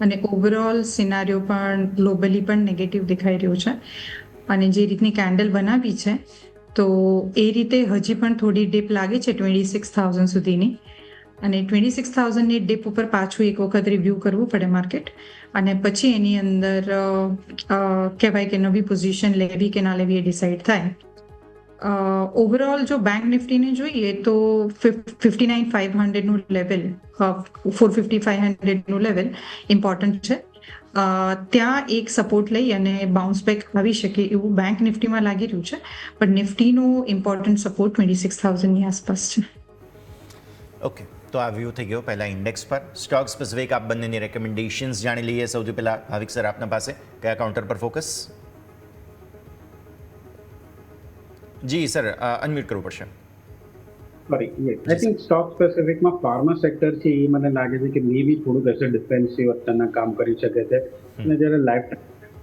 Speaker 4: અને ઓવરઓલ સિનારીઓ પણ ગ્લોબલી પણ નેગેટિવ દેખાઈ રહ્યું છે. અને જે રીતની કેન્ડલ બનાવી છે તો એ રીતે હજી પણ થોડી ડીપ લાગે છે 26,000 સુધીની, અને 26,000ની ડીપ ઉપર પાછું એક વખત રિવ્યૂ કરવું પડે માર્કેટ, અને પછી એની અંદર કહેવાય કે નવી પોઝિશન લેવી કે ના લેવી એ ડિસાઇડ થાય. ઓવરઓલ જો બેંક નિફ્ટીને જોઈએ તો 59,500નું લેવલ, 450,500નું લેવલ ઇમ્પોર્ટન્ટ છે. ત્યાં એક સપોર્ટ લઈ અને બાઉન્સ બેક આવી શકે એવું બેંક નિફ્ટીમાં લાગી રહ્યું છે, પણ નિફ્ટીનો ઇમ્પોર્ટન્ટ સપોર્ટ 26,000ની આસપાસ છે.
Speaker 2: ઓકે, તો આ વ્યૂ થઈ ગયો પહેલાં ઇન્ડેક્સ પર. સ્ટોક સ્પેસિફિક આપ બંનેની રેકમેન્ડેશન્સ જાણી લઈએ. સૌથી પહેલાં ભાવિક સર, આપના પાસે કયા કાઉન્ટર પર ફોકસ? જી સર, અનમ્યુટ કરવું પડશે.
Speaker 3: સોરી, આઈ થિંક સ્ટોક સ્પેસિફિકમાં ફાર્મા સેક્ટર છે એ મને લાગે છે કે મે બી થોડુંક એસે ડિફેન્સિવ અત્યારના કામ કરી શકે છે. અને જ્યારે લાઈફ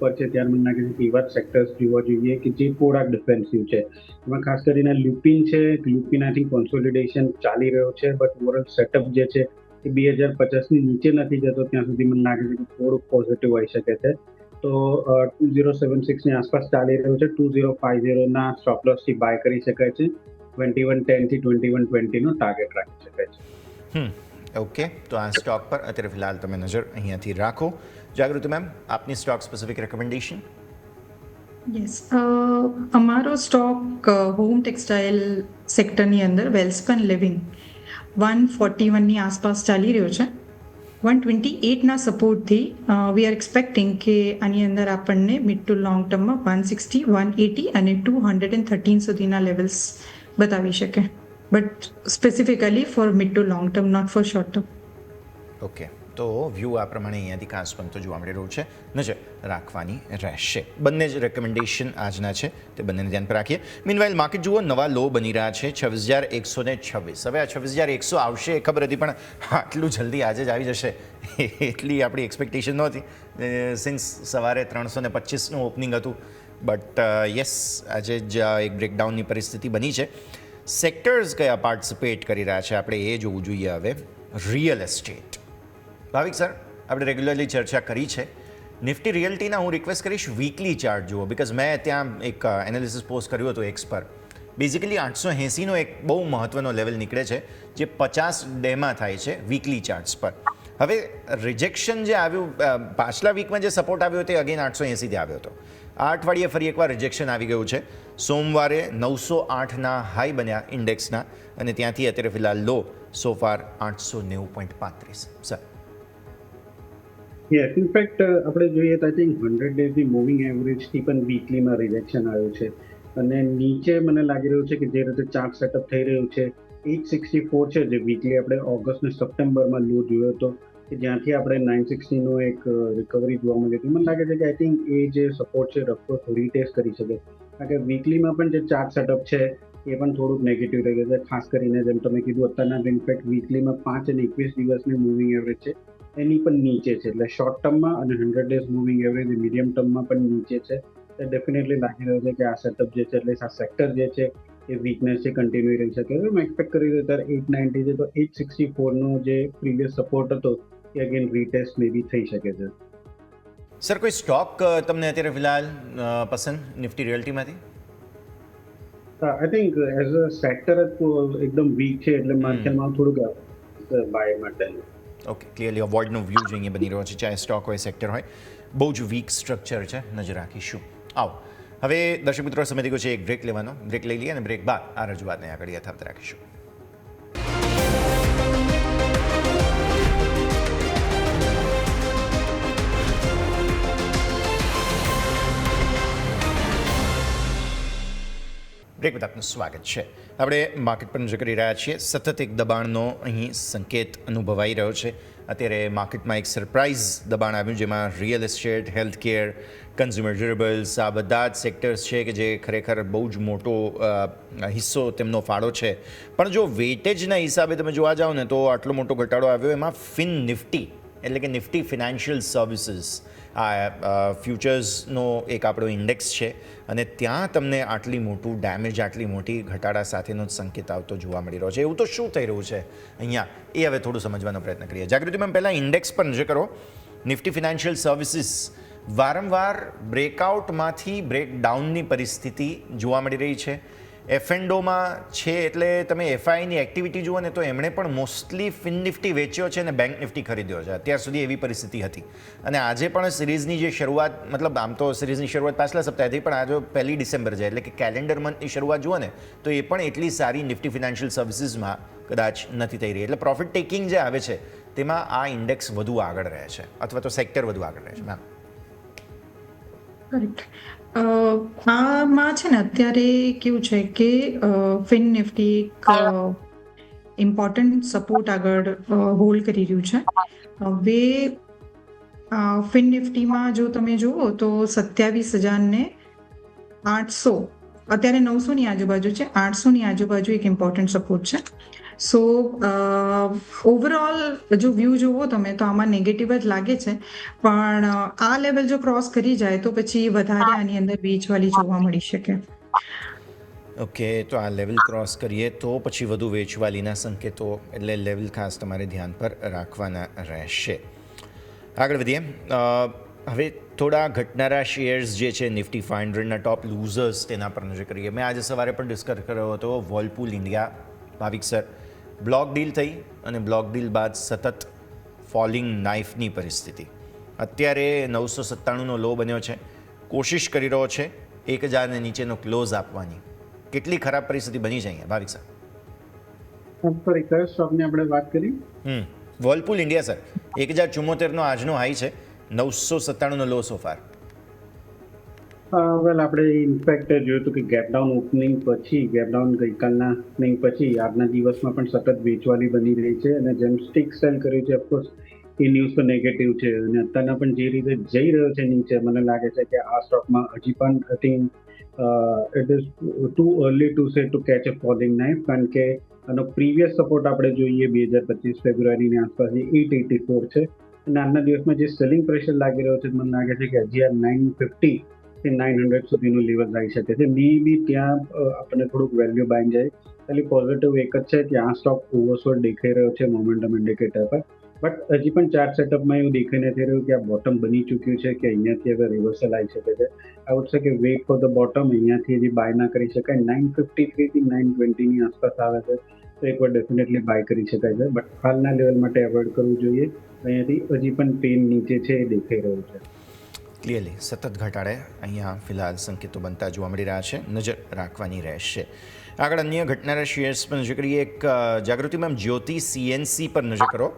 Speaker 3: પર છે ત્યારે મને લાગે છે કે એવા સેક્ટર્સ જોવા જોઈએ કે જે થોડાક ડિફેન્સિવ છે. એમાં ખાસ કરીને લ્યુપિન છે. લ્યુપિન આઈ થિંક કોન્સોલિડેશન ચાલી રહ્યો છે, બટ ઓવરઓલ સેટઅપ જે છે એ 2,050ની નીચે નથી જતો ત્યાં સુધી મને લાગે છે કે થોડુંક પોઝિટિવ આવી શકે છે. તો 2076ની આસપાસ ચાલી રહ્યું છે. 2050ના સ્ટોપ લોસથી બાય કરી શકાય છે. 2110 થી 2120નો ટાર્ગેટ રાખી શકાય છે.
Speaker 2: ઓકે, તો આ સ્ટોક પર અત્યારે ફિલહાલ તમે નજર અહીંયાથી રાખો. જાગૃતિ મેમ, આપની સ્ટોક સ્પેસિફિક રેકમેન્ડેશન?
Speaker 4: યસ, અમારો સ્ટોક હોમ ટેક્સટાઇલ સેક્ટરની અંદર વેલ્સપન લિવિંગ 141ની આસપાસ ચાલી રહ્યો છે. 128ના સપોર્ટથી વી આર એક્સપેક્ટિંગ કે આની અંદર આપણને મિડ ટુ લોંગ ટર્મમાં 160, 180 અને 213 સુધીના લેવલ્સ બતાવી શકે, but specifically for mid to long term, not for short term.
Speaker 2: Okay, તો વ્યૂ આ પ્રમાણે અહીંયાથી ખાસ પણ તો જોવા મળી રહ્યું છે, નજર રાખવાની રહેશે. બંને જ રેકમેન્ડેશન આજના છે તે બંનેને ધ્યાન પર રાખીએ. મીનવાઇલ માર્કેટ જુઓ, નવા લો બની રહ્યા છે 26,126. હવે આ 26,100 આવશે એ ખબર હતી, પણ આટલું જલ્દી આજે જ આવી જશે એટલી આપણી એક્સપેક્ટેશન નહોતી. સિન્સ સવારે 325નું ઓપનિંગ હતું, બટ યસ, આજે જ એક બ્રેકડાઉનની પરિસ્થિતિ બની છે. સેક્ટર્સ કયા પાર્ટિસિપેટ કરી રહ્યા છે આપણે એ જોવું જોઈએ. હવે રિયલ એસ્ટેટ, ભાવિક સર, આપણે રેગ્યુલરલી ચર્ચા કરી છે. નિફ્ટી રિયલ્ટીના હું રિક્વેસ્ટ કરીશ વીકલી ચાર્ટ જુઓ, બિકોઝ મેં ત્યાં એક એનાલિસિસ પોસ્ટ કર્યું હતું એક્સ પર. બેઝિકલી 880નો એક બહુ મહત્ત્વનો લેવલ નીકળે છે જે 50 ડેમાં થાય છે વીકલી ચાર્ટ્સ પર. હવે રિજેક્શન જે આવ્યું પાછલા વીકમાં, જે સપોર્ટ આવ્યો તે અગેન 880થી આવ્યો હતો. આ અઠવાડિયે ફરી એકવાર રિજેક્શન આવી ગયું છે. સોમવારે 908ના હાઈ બન્યા ઇન્ડેક્સના, અને ત્યાંથી અત્યારે ફિલહાલ low so far 890.35. Sir,
Speaker 3: yes, in fact આપણે જોઈએ તો આઈ થિંક 100 ડેઝની મૂવિંગ એવરેજથી પણ વીકલીમાં રિજેક્શન આવ્યું છે. અને નીચે મને લાગી રહ્યું છે કે જે રીતે ચાર્ટ સેટઅપ થઈ રહ્યું છે 864 છે, જે વીકલી આપણે ઓગસ્ટ ને સપ્ટેમ્બરમાં લો જોયો હતો, કે જ્યાંથી આપણે 960નો એક રિકવરી જોવા મળી હતી. મને લાગે છે કે આઈ થિંક એ જે સપોર્ટ છે રફકો રીટેસ્ટ કરી શકે, કારણ કે વીકલીમાં પણ જે ચાર્ટ સેટઅપ છે એ પણ થોડુંક નેગેટિવ રહી ગયું છે. ખાસ કરીને જેમ તમે કીધું અત્યારના ઇનફેક્ટ વીકલીમાં 5 અને 21 દિવસની મૂવિંગ એવરેજ છે એની પણ નીચે છે. એટલે શોર્ટ ટર્મમાં અને 100 ડેઝ મૂવિંગ એવરેજ મીડિયમ ટર્મમાં પણ નીચે છે. એ ડેફિનેટલી લાગી રહ્યું છે કે આ સેટઅપ જે છે, એટલે આ સેક્ટર જે છે એ વીકનેસ છે કન્ટિન્યુ રહી શકે છે. મેં એક્સપેક્ટ કરી રહ્યો ત્યારે 890 છે, તો 864નો જે પ્રીવિયસ સપોર્ટ હતો એ અગેન રીટેસ્ટ મે બી થઈ શકે છે.
Speaker 2: સર, કોઈ સ્ટોક તમને અત્યારે ફિલહાલ પસંદ નિફ્ટી રિયલ્ટીમાંથી?
Speaker 3: I think as a sector એકદમ વીક છે, એટલે માર્કેટમાં થોડુંક બાય માટે.
Speaker 2: ઓકે, ક્લિયરલી અવોઇડનો વ્યૂ જે અહીંયા બની રહ્યો છે, ચાહે સ્ટોક હોય સેક્ટર હોય, બહુ જ વીક સ્ટ્રક્ચર છે, નજર રાખીશું. આવો હવે દર્શક મિત્રો, સમય થઈ ગયો છે એક બ્રેક લેવાનો. બ્રેક લઈ લઈએ અને બ્રેક બાદ આ રજૂઆતને આગળ યથાવત રાખીશું. બ્રેક બાદ આપનું સ્વાગત છે. આપણે માર્કેટ પર નજર કરી રહ્યા છીએ. સતત એક દબાણનો અહીં સંકેત અનુભવાઈ રહ્યો છે. અત્યારે માર્કેટમાં એક સરપ્રાઇઝ દબાણ આવ્યું, જેમાં real estate, health care, consumer durables, આ બધા જ સેક્ટર્સ છે કે જે ખરેખર બહુ જ મોટો હિસ્સો તેમનો ફાળો છે. પણ જો વેટેજના હિસાબે તમે જોવા જાઓ ને તો આટલો મોટો ઘટાડો આવ્યો. એમાં ફિન નિફ્ટી એટલે કે નિફ્ટી ફિનાન્શિયલ સર્વિસીસ, આ ફ્યુચર્સનો એક આપણો ઇન્ડેક્સ છે, અને ત્યાં તમને આટલી મોટું ડેમેજ, આટલી મોટી ઘટાડા સાથેનો જ સંકેત આવતો જોવા મળી રહ્યો છે. એવું તો શું થઈ રહ્યું છે અહીંયા, એ હવે થોડું સમજવાનો પ્રયત્ન કરીએ. જાગૃતિ મેમ, પહેલાં ઇન્ડેક્સ પર નજર કરો. નિફ્ટી ફિનાન્શિયલ સર્વિસીસ વારંવાર બ્રેકઆઉટમાંથી બ્રેકડાઉનની પરિસ્થિતિ જોવા મળી રહી છે. એફએન્ડોમાં છે, એટલે તમે એફઆઈની એક્ટિવિટી જુઓ ને તો એમણે પણ મોસ્ટલી ફિન નિફ્ટી વેચ્યો છે અને બેંક નિફ્ટી ખરીદ્યો છે. અત્યાર સુધી એવી પરિસ્થિતિ હતી. અને આજે પણ સિરીઝની જે શરૂઆત, મતલબ આમ તો સિરીઝની શરૂઆત પાછલા સપ્તાહે થઈ, પણ આજે 1 ડિસેમ્બર છે, એટલે કે કેલેન્ડર મંથની શરૂઆત જુઓ ને તો એ પણ એટલી સારી નિફ્ટી ફિનાન્શિયલ સર્વિસીસમાં કદાચ નથી થઈ રહી. એટલે પ્રોફિટ ટેકિંગ જે આવે છે તેમાં આ ઇન્ડેક્સ વધુ આગળ રહે છે, અથવા તો સેક્ટર વધુ આગળ રહે છે. Ma'am,
Speaker 4: correct. આમાં છે ને અત્યારે કેવું છે કે ફિન નિફ્ટી એક ઇમ્પોર્ટન્ટ સપોર્ટ આગળ હોલ્ડ કરી રહ્યું છે. હવે ફિન નિફ્ટીમાં જો તમે જુઓ તો 27,800, અત્યારે 900ની આજુબાજુ છે. 800ની આજુબાજુ એક ઇમ્પોર્ટન્ટ સપોર્ટ છે. સો ઓવરઓલ જો વ્યૂ જુઓ તમે તો આમાં નેગેટિવ જ લાગે છે, પણ આ લેવલ જો ક્રોસ કરી જાય તો પછી વધારે આની અંદર વેચવાલી જોવા મળી શકે.
Speaker 2: ઓકે, તો આ લેવલ ક્રોસ કરીએ તો પછી વધુ વેચવાલીના સંકેતો, એટલે લેવલ ખાસ તમારે ધ્યાન પર રાખવાના રહેશે. આગળ વધીએ. હવે થોડા ઘટનારા શેર્સ જે છે નિફ્ટી 500ના ટોપ લૂઝર્સ, તેના પર નજર કરીએ. મેં આજે સવારે પણ ડિસ્કસ કર્યો હતો વર્લપૂલ ઇન્ડિયા. ભાવિક સર, બ્લોક ડીલ થઈ અને બ્લોક ડીલ બાદ સતત ફોલિંગ નાઇફની પરિસ્થિતિ. અત્યારે 997નો લો બન્યો છે. કોશિશ કરી રહ્યો છે 1000ને નીચેનો ક્લોઝ આપવાની. કેટલી ખરાબ પરિસ્થિતિ બની છે અહીંયા, ભાવિક સર?
Speaker 3: સોરી, કયો સ્ટોકની આપણે વાત કરી?
Speaker 2: વર્લપૂલ ઇન્ડિયા સર. 1074નો આજનો હાઈ છે, 997નો લો સોફાર.
Speaker 3: વેલ, આપણે ઇનફેક્ટ જોયું હતું કે ગેપડાઉન ઓપનિંગ પછી, ગેપડાઉન ગઈકાલના ઓપનિંગ પછી આજના દિવસમાં પણ સતત વેચવાલી બની રહી છે. અને જેમ સ્ટિક સેલ કર્યું છે, ઓફકોર્સ એ ન્યૂઝ તો નેગેટિવ છે. અને અત્યારના પણ જે રીતે જઈ રહ્યો છે નીચે, મને લાગે છે કે આ સ્ટોકમાં હજી પણ I think it is too early to say to catch a falling knife. કારણ કે આનો પ્રીવિયસ સપોર્ટ આપણે જોઈએ 2025 ફેબ્રુઆરીની આસપાસ 884 છે. અને આજના દિવસમાં જે સેલિંગ પ્રેશર લાગી રહ્યો છે, મને લાગે છે કે હજી આ 950 કે 900 સુધીનું લેવલ આવી શકે છે. મે બી ત્યાં આપણને થોડુંક વેલ્યુ બાઇંગ જાય. ખાલી પોઝિટિવ એક જ છે કે આ સ્ટોક ઓવરસોલ્ડ દેખાઈ રહ્યો છે મોમેન્ટમ ઇન્ડિકેટર પર. બટ હજી પણ ચાર્ટ સેટઅપમાં એવું દેખાઈ નથી રહ્યું કે આ બોટમ બની ચૂક્યું છે કે અહીંયાથી હવે રિવર્સલ આવી શકે છે. આઈ વુડ સે કે વેઇટ ફોર ધ બોટમ. અહીંયાથી હજી બાય ના કરી શકાય. 953 થી 920ની આસપાસ આવે છે તો એકવાર ડેફિનેટલી બાય કરી શકાય છે. બટ હાલના લેવલ માટે એવોઇડ કરવું જોઈએ. અહીંયાથી હજી પણ પેન નીચે છે એ દેખાઈ રહ્યું છે.
Speaker 2: ક્લિયરલી સતત ઘટાડે અહીંયા ફિલહાલ સંકેતો બનતા જોવા મળી રહ્યા છે. નજર રાખવાની રહેશે. આગળ અન્ય ઘટનારા શેર્સ પર નજર કરીએ. એક જાગૃતિ મેમ, જ્યોતિ સીએનસી પર નજર કરો.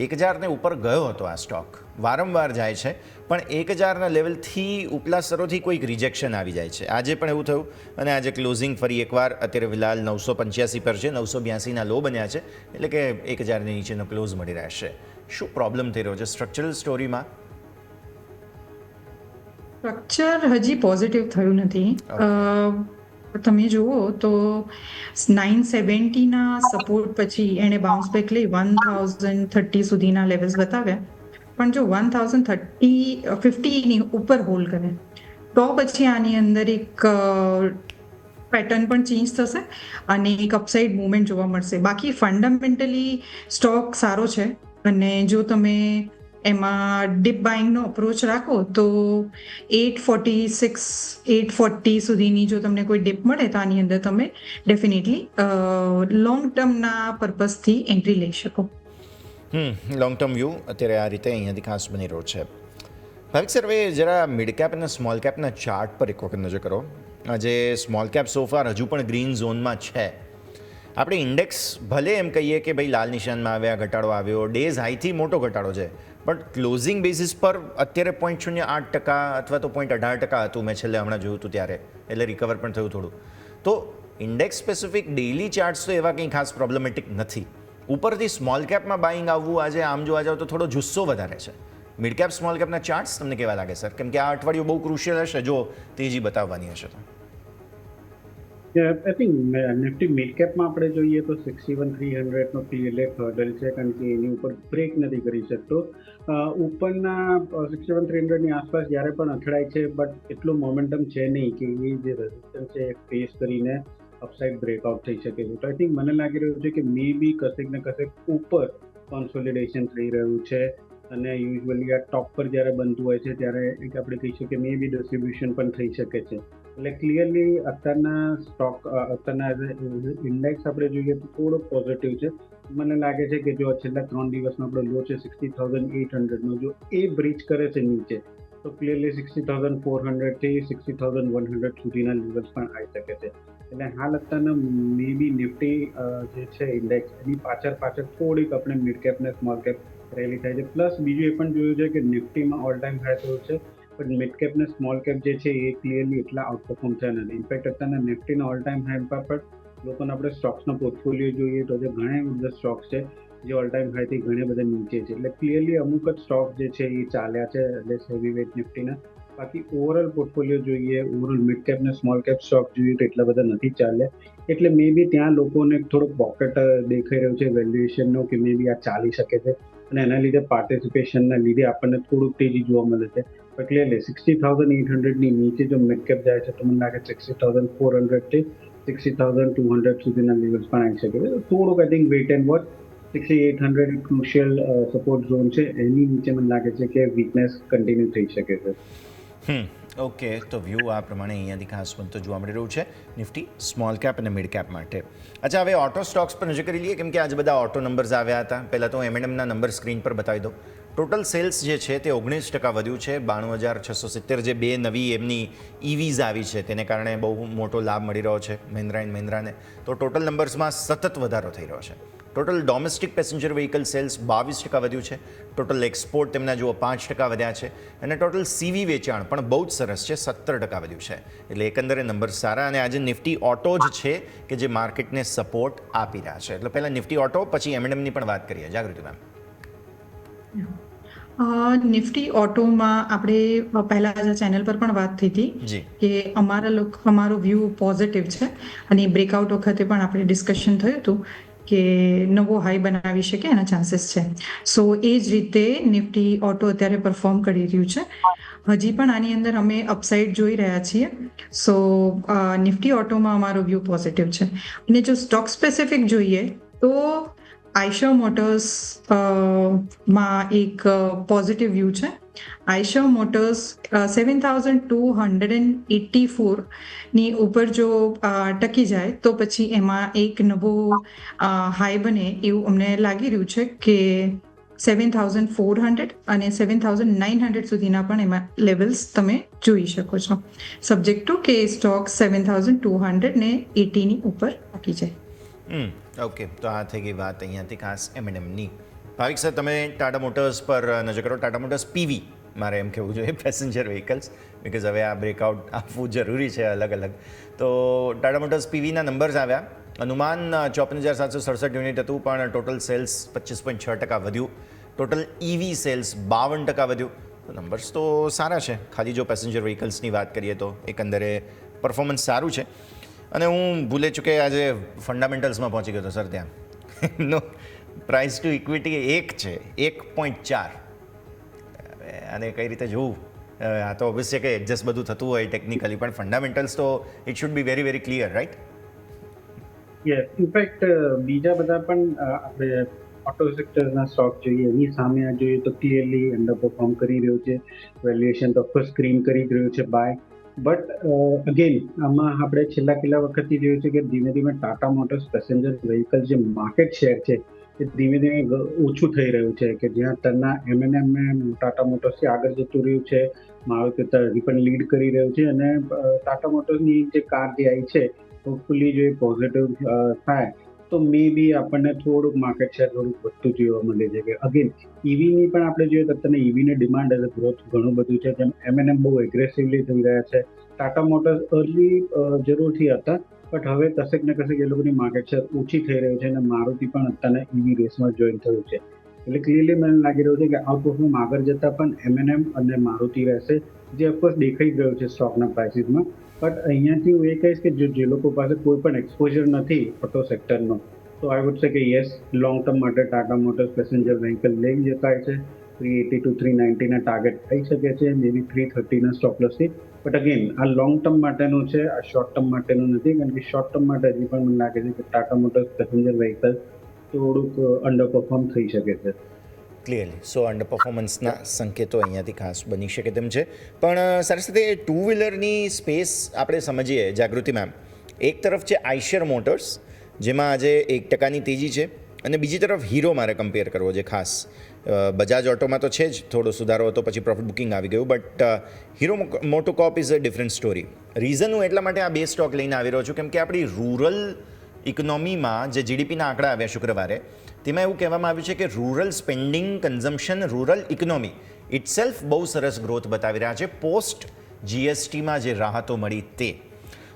Speaker 2: 1000ને ઉપર ગયો હતો આ સ્ટોક, વારંવાર જાય છે, પણ 1000ના લેવલથી ઉપલા સ્તરોથી કોઈક રિજેક્શન આવી જાય છે. આજે પણ એવું થયું અને આજે ક્લોઝિંગ ફરી એકવાર અત્યારે ફિલહાલ 985 પર છે. 982ના લો બન્યા છે, એટલે કે 1000ની નીચેનો ક્લોઝ મળી રહેશે. શું પ્રોબ્લેમ થઈ રહ્યો છે સ્ટ્રક્ચરલ સ્ટોરીમાં?
Speaker 4: સ્ટ્રક્ચર હજી પોઝિટિવ થયું નથી. તમે જુઓ તો 970ના સપોર્ટ પછી એણે બાઉન્સ બેક લઈ 1030 સુધીના લેવલ્સ બતાવ્યા. પણ જો 1050ની ઉપર હોલ્ડ કરે તો પછી આની અંદર એક પેટર્ન પણ ચેન્જ થશે અને એક અપસાઇડ મુવમેન્ટ જોવા મળશે. બાકી ફંડામેન્ટલી સ્ટોક સારો છે. અને જો તમે એમાં ડીપ બાઇંગનો અપ્રોચ રાખો તો 846, 840 સુધીની જો તમને કોઈ ડીપ મળે તો આની અંદર તમે ડેફિનેટલી લોંગ ટર્મના પર્પઝથી એન્ટ્રી લઈ શકો.
Speaker 2: લોંગ ટર્મ વ્યૂ અત્યારે આ રીતે અહીંયાથી ખાસ બની રહ્યો છે. ભાવિક સર, હવે જરા મિડ કેપ અને સ્મોલ કેપના ચાર્ટ પર એક વખત નજર કરો. આજે સ્મોલ કેપ સોફાર હજુ પણ ગ્રીન ઝોનમાં છે. આપણે ઇન્ડેક્સ ભલે એમ કહીએ કે ભાઈ લાલ નિશાનમાં આવ્યા, ઘટાડો આવ્યો, ડેઝ હાઈથી મોટો ઘટાડો છે, પણ ક્લોઝિંગ બેસિસ પર અત્યારે 0.08% અથવા તો 0.18% હતું. મેં છેલ્લે હમણાં જોયું હતું ત્યારે, એટલે રિકવર પણ થયું થોડું. તો ઇન્ડેક્સ સ્પેસિફિક ડેઇલી ચાર્ટ્સ તો એવા કંઈ ખાસ પ્રોબ્લેમેટિક નથી. ઉપરથી સ્મોલ કેપમાં બાઇંગ આવવું આજે આમ જોવા જાવ તો થોડો જુસ્સો વધારે છે. મિડ કેપ સ્મોલ કેપના ચાર્ટ્સ તમને કેવા લાગે સર? કેમ કે આ અઠવાડિયું બહુ ક્રુશિયલ હશે જો તેજી બતાવવાની હશે તો.
Speaker 3: આઈ થિંક નિફ્ટી મિડ કેપમાં આપણે જોઈએ તો 61,300 નો ક્લિયરલી હર્ડલ છે, કારણ કે એની ઉપર બ્રેક નથી કરી શકતો. ઉપરના 61,300 ની આસપાસ જ્યારે પણ અથડાય છે, બટ એટલો મોમેન્ટમ છે નહીં કે એ જે રેઝિસ્ટન્સ છે એ ફેસ કરીને અપસાઇડ બ્રેકઆઉટ થઈ શકે છે. તો આઈ થિંક મને લાગી રહ્યું છે કે મે બી કશેક ને કશેક ઉપર કોન્સોલિડેશન થઈ રહ્યું છે, અને યુઝ્યુઅલી આ ટોપ પર જ્યારે બનતું હોય છે ત્યારે એક આપણે કહી શકીએ મે બી ડિસ્ટ્રીબ્યુશન પણ થઈ શકે છે. એટલે ક્લિયરલી અત્યારના સ્ટોક અત્યારના ઇન્ડેક્સ આપણે જોઈએ તો થોડો પોઝિટિવ છે. મને લાગે છે કે જો છેલ્લા 3 દિવસનો આપણો લો છે 60,800 નો, જો એ બ્રીચ કરે છે નીચે તો ક્લિયરલી 60,400 થી 60,100 સુધીના લેવલ્સ પણ આવી શકે છે. એટલે હાલ અત્યારના મે બી નિફ્ટી જે છે ઇન્ડેક્સ એની પાછળ થોડીક આપણે મિડ કેપ ને સ્મોલ કેપ રેલી થાય છે. પ્લસ બીજું એ પણ જોયું છે કે નિફ્ટીમાં ઓલ ટાઈમ હાઈ થયું છે, પણ મિડ કેપ ને સ્મોલ કેપ જે છે એ ક્લિયરલી એટલા આઉટપરફોર્મ થયા નથી. ઇનફેક્ટ અત્યારના નિફ્ટીના ઓલ ટાઈમ હાઈ પર પણ લોકોને આપણે સ્ટોક્સનો પોર્ટફોલિયો જોઈએ તો જે ઘણા બધા સ્ટોક્સ છે જે ઓલ ટાઈમ હાઈથી ઘણા બધા નીચે છે. એટલે ક્લિયરલી અમુક જ સ્ટોક જે છે એ ચાલ્યા છે એટલે હેવી વેઇટ નિફ્ટીના. બાકી ઓવરઓલ પોર્ટફોલિયો જોઈએ, ઓવરઓલ મિડ કેપ ને સ્મોલ કેપ સ્ટોક જોઈએ તો એટલા બધા નથી ચાલ્યા. એટલે મે બી ત્યાં લોકોને થોડુંક પોકેટ દેખાઈ રહ્યું છે વેલ્યુએશનનો કે મે બી આ ચાલી શકે છે, અને એના લીધે પાર્ટિસિપેશનના લીધે આપણને થોડુંક તેજી જોવા મળે છે. પણ ક્લિયરલી 60,800 ની નીચે જો મિડ કેપ જાય છે તો મને લાગે 60,400 થી 60,200 સુધીના લેવલ્સ પણ આવી શકે છે. થોડુંક I think weight and watch. 6800 crucial support zone છે, એની નીચે મને લાગે છે કે વીકનેસ કન્ટિન્યુ થઈ શકે છે.
Speaker 2: ઓકે, તો વ્યૂ આ પ્રમાણે અહીંયાથી ખાસ બનતો જોવા મળી રહ્યું છે નિફ્ટી સ્મોલ કેપ અને મિડ કેપ માટે. અચ્છા, હવે ઓટો સ્ટોક્સ પર નજર કરી લઈએ, કેમ કે આજે બધા ઓટો નંબર્સ આવ્યા હતા. પહેલાં તો M&Mના નંબર સ્ક્રીન પર બતાવી દો. ટોટલ સેલ્સ જે છે તે 19% વધ્યું છે. 92,670 જે બે નવી એમની EVs આવી છે તેને કારણે બહુ મોટો લાભ મળી રહ્યો છે મહિન્દ્રા એન્ડ મહિન્દ્રાને. તો ટોટલ નંબર્સમાં સતત વધારો થઈ રહ્યો છે. Total domestic passenger vehicle sales 22% વધ્યું છે. ટોટલ એક્સપોર્ટ તેમના જુઓ 5% વધ્યા છે. અને ટોટલ CV વેચાણ પણ બહુ જ સરસ છે, 17% વધ્યું છે. એટલે એકંદરે નંબર સારા. અને આજે નિફ્ટી ઓટો જ છે કે જે માર્કેટને સપોર્ટ આપી રહ્યા છે. એટલે પહેલાં નિફ્ટી ઓટો, પછી M&Mની પણ વાત કરીએ. જાગૃતિ મેમ.
Speaker 4: નિફ્ટી ઓટોમાં આપણે પહેલા જ ચેનલ પર પણ વાત થઈ હતી કે અમારો વ્યૂ પોઝિટિવ છે, અને બ્રેકઆઉટ વખતે પણ આપણે ડિસ્કશન થયું હતું કે નવો હાઈ બનાવી શકે એના ચાન્સીસ છે. સો એ જ રીતે નિફ્ટી ઓટો અત્યારે પરફોર્મ કરી રહ્યું છે. હજી પણ આની અંદર અમે અપસાઇડ જોઈ રહ્યા છીએ. સો નિફ્ટી ઓટોમાં અમારો વ્યૂ પોઝિટિવ છે. અને જો સ્ટોક સ્પેસિફિક જોઈએ તો આઈશર મોટર્સ માં એક પોઝિટિવ વ્યૂ છે. આઈશર મોટર્સ 7,284 ની ઉપર જો ટકી જાય તો પછી એમાં એક નવો હાઈ બને એવું અમને લાગી રહ્યું છે કે 7,400 અને 7,900 સુધીના પણ એમાં લેવલ્સ તમે જોઈ શકો છો, સબ્જેક્ટ ટુ કે સ્ટોક 7,280 ની ઉપર ટકી જાય.
Speaker 2: ઓકે, તો આ થઈ ગઈ વાત અહીંયાથી ખાસ M&Mની. ભાવિક સર, તમે ટાટા મોટર્સ પર નજર કરો. ટાટા મોટર્સ PV, મારે એમ કહેવું જોઈએ, પેસેન્જર વ્હીકલ્સ, બિકોઝ હવે આ બ્રેકઆઉટ આપવું જરૂરી છે અલગ અલગ. તો ટાટા મોટર્સ PVના નંબર્સ આવ્યા. અનુમાન 54,767 યુનિટ હતું, પણ ટોટલ સેલ્સ 25.6% વધ્યું. ટોટલ EV સેલ્સ 52% વધ્યું. તો નંબર્સ તો સારા છે. ખાલી જો પેસેન્જર વ્હીકલ્સની વાત કરીએ તો એકંદરે પરફોર્મન્સ સારું છે. અને હું ભૂલે ચૂકે આજે ફંડામેન્ટલ્સમાં પહોંચી ગયો હતો સર. ત્યાં નો પ્રાઇસ ટુ ઇક્વિટી 1 છે, 1.4. અને કઈ રીતે જોવું? આ તો ઓબ્વિયસ છે કે એડજસ્ટ બધું થતું હોય ટેકનિકલી, પણ ફંડામેન્ટલ્સ તો it should be very very clear, right?
Speaker 3: Yes, in fact બીજા બધા પણ આપણે ઓટો સેક્ટરના સ્ટોક જોઈએ એની સામે આ જોઈએ તો ક્લિયરલી અંડર પરફોર્મ કરી રહ્યું છે. વેલ્યુએશન તો ઓફકોર્સ સ્ક્રીન કરી રહ્યું છે બાય. બટ અગેન આમાં આપણે છેલ્લા કેટલા વખતથી જોયું છે કે ધીમે ધીમે ટાટા મોટર્સ પેસેન્જર વ્હીકલ જે માર્કેટ શેર છે એ ધીમે ધીમે ઓછું થઈ રહ્યું છે, કે જ્યાં તરના M&M ટાટા મોટર્સથી આગળ જતું રહ્યું છે. મારુતિ હજી પણ લીડ કરી રહ્યું છે, અને ટાટા મોટર્સની જે કાર જે આવી છે હોપફુલી જો એ પોઝિટિવ થાય તો મે બી આપણને થોડુંક માર્કેટ શેર થોડુંક વધતું જોવા મળે છે. કે અગેન EVની પણ આપણે જોઈએ તો અત્યારે EVની ડિમાન્ડ એઝ ગ્રોથ ઘણું બધું છે. જેમ M&M બહુ એગ્રેસિવલી થઈ રહ્યા છે. ટાટા મોટર્સ અર્લી જરૂરથી હતા, બટ હવે કશેક ને કશેક એ લોકોની માર્કેટ શેર ઓછી થઈ રહ્યું છે અને મારુતિ પણ અત્યારના ઈવી રેસમાં જોઈન થયું છે. એટલે ક્લિયરલી મને લાગી રહ્યું છે કે આઉટપરફોર્મ આગળ જતા પણ M&M અને મારુતિ રહેશે, જે ઓફકોર્સ દેખાઈ ગયું છે સ્ટોકના પ્રાઇસીસમાં. બટ અહીંયાથી હું એ કહીશ કે જે લોકો પાસે કોઈ પણ એક્સપોઝર નથી ઓટો સેક્ટરનો, તો આઈ વુડ સે કે યસ, લોંગ ટર્મ માટે ટાટા મોટર્સ પેસેન્જર વ્હીકલ લઈ શકાય છે. 380 to 390 ના ટાર્ગેટ થઈ શકે છે, મે બી 330 ના સ્ટોપ લોસથી. બટ અગેન આ લોંગ ટર્મ માટેનું છે, આ શોર્ટ ટર્મ માટેનું નથી, કારણ કે શોર્ટ ટર્મ માટે હજી પણ મને લાગે છે કે ટાટા મોટર્સ પેસેન્જર વ્હીકલ થોડુંક અંડર પરફોર્મ થઈ શકે છે.
Speaker 2: ક્લિયરલી સો અંડર પરફોર્મન્સના સંકેતો અહીંયાથી ખાસ બની શકે તેમ છે. પણ સાથે સાથે ટુ વ્હીલરની સ્પેસ આપણે સમજીએ જાગૃતિ મેમ. એક તરફ છે આઈશર મોટર્સ, જેમાં આજે 1% તેજી છે, અને બીજી તરફ હીરો મારે કમ્પેર કરવો છે ખાસ. બજાજ ઓટોમાં તો છે જ થોડો સુધારો હતો, પછી પ્રોફિટ બુકિંગ આવી ગયું, but hero મોટોકોર્પ is a different story. Reason હું એટલા માટે આ બે સ્ટોક લઈને આવી રહ્યો છું કેમ કે આપણી રૂરલ ઇકોનોમીમાં જે જીડીપીના આંકડા આવ્યા શુક્રવારે, તેમાં એવું કહેવામાં આવ્યું છે કે rural spending, consumption, rural economy itself બહુ સરસ ગ્રોથ બતાવી રહ્યા છે પોસ્ટ જીએસટીમાં જે રાહતો મળી તે.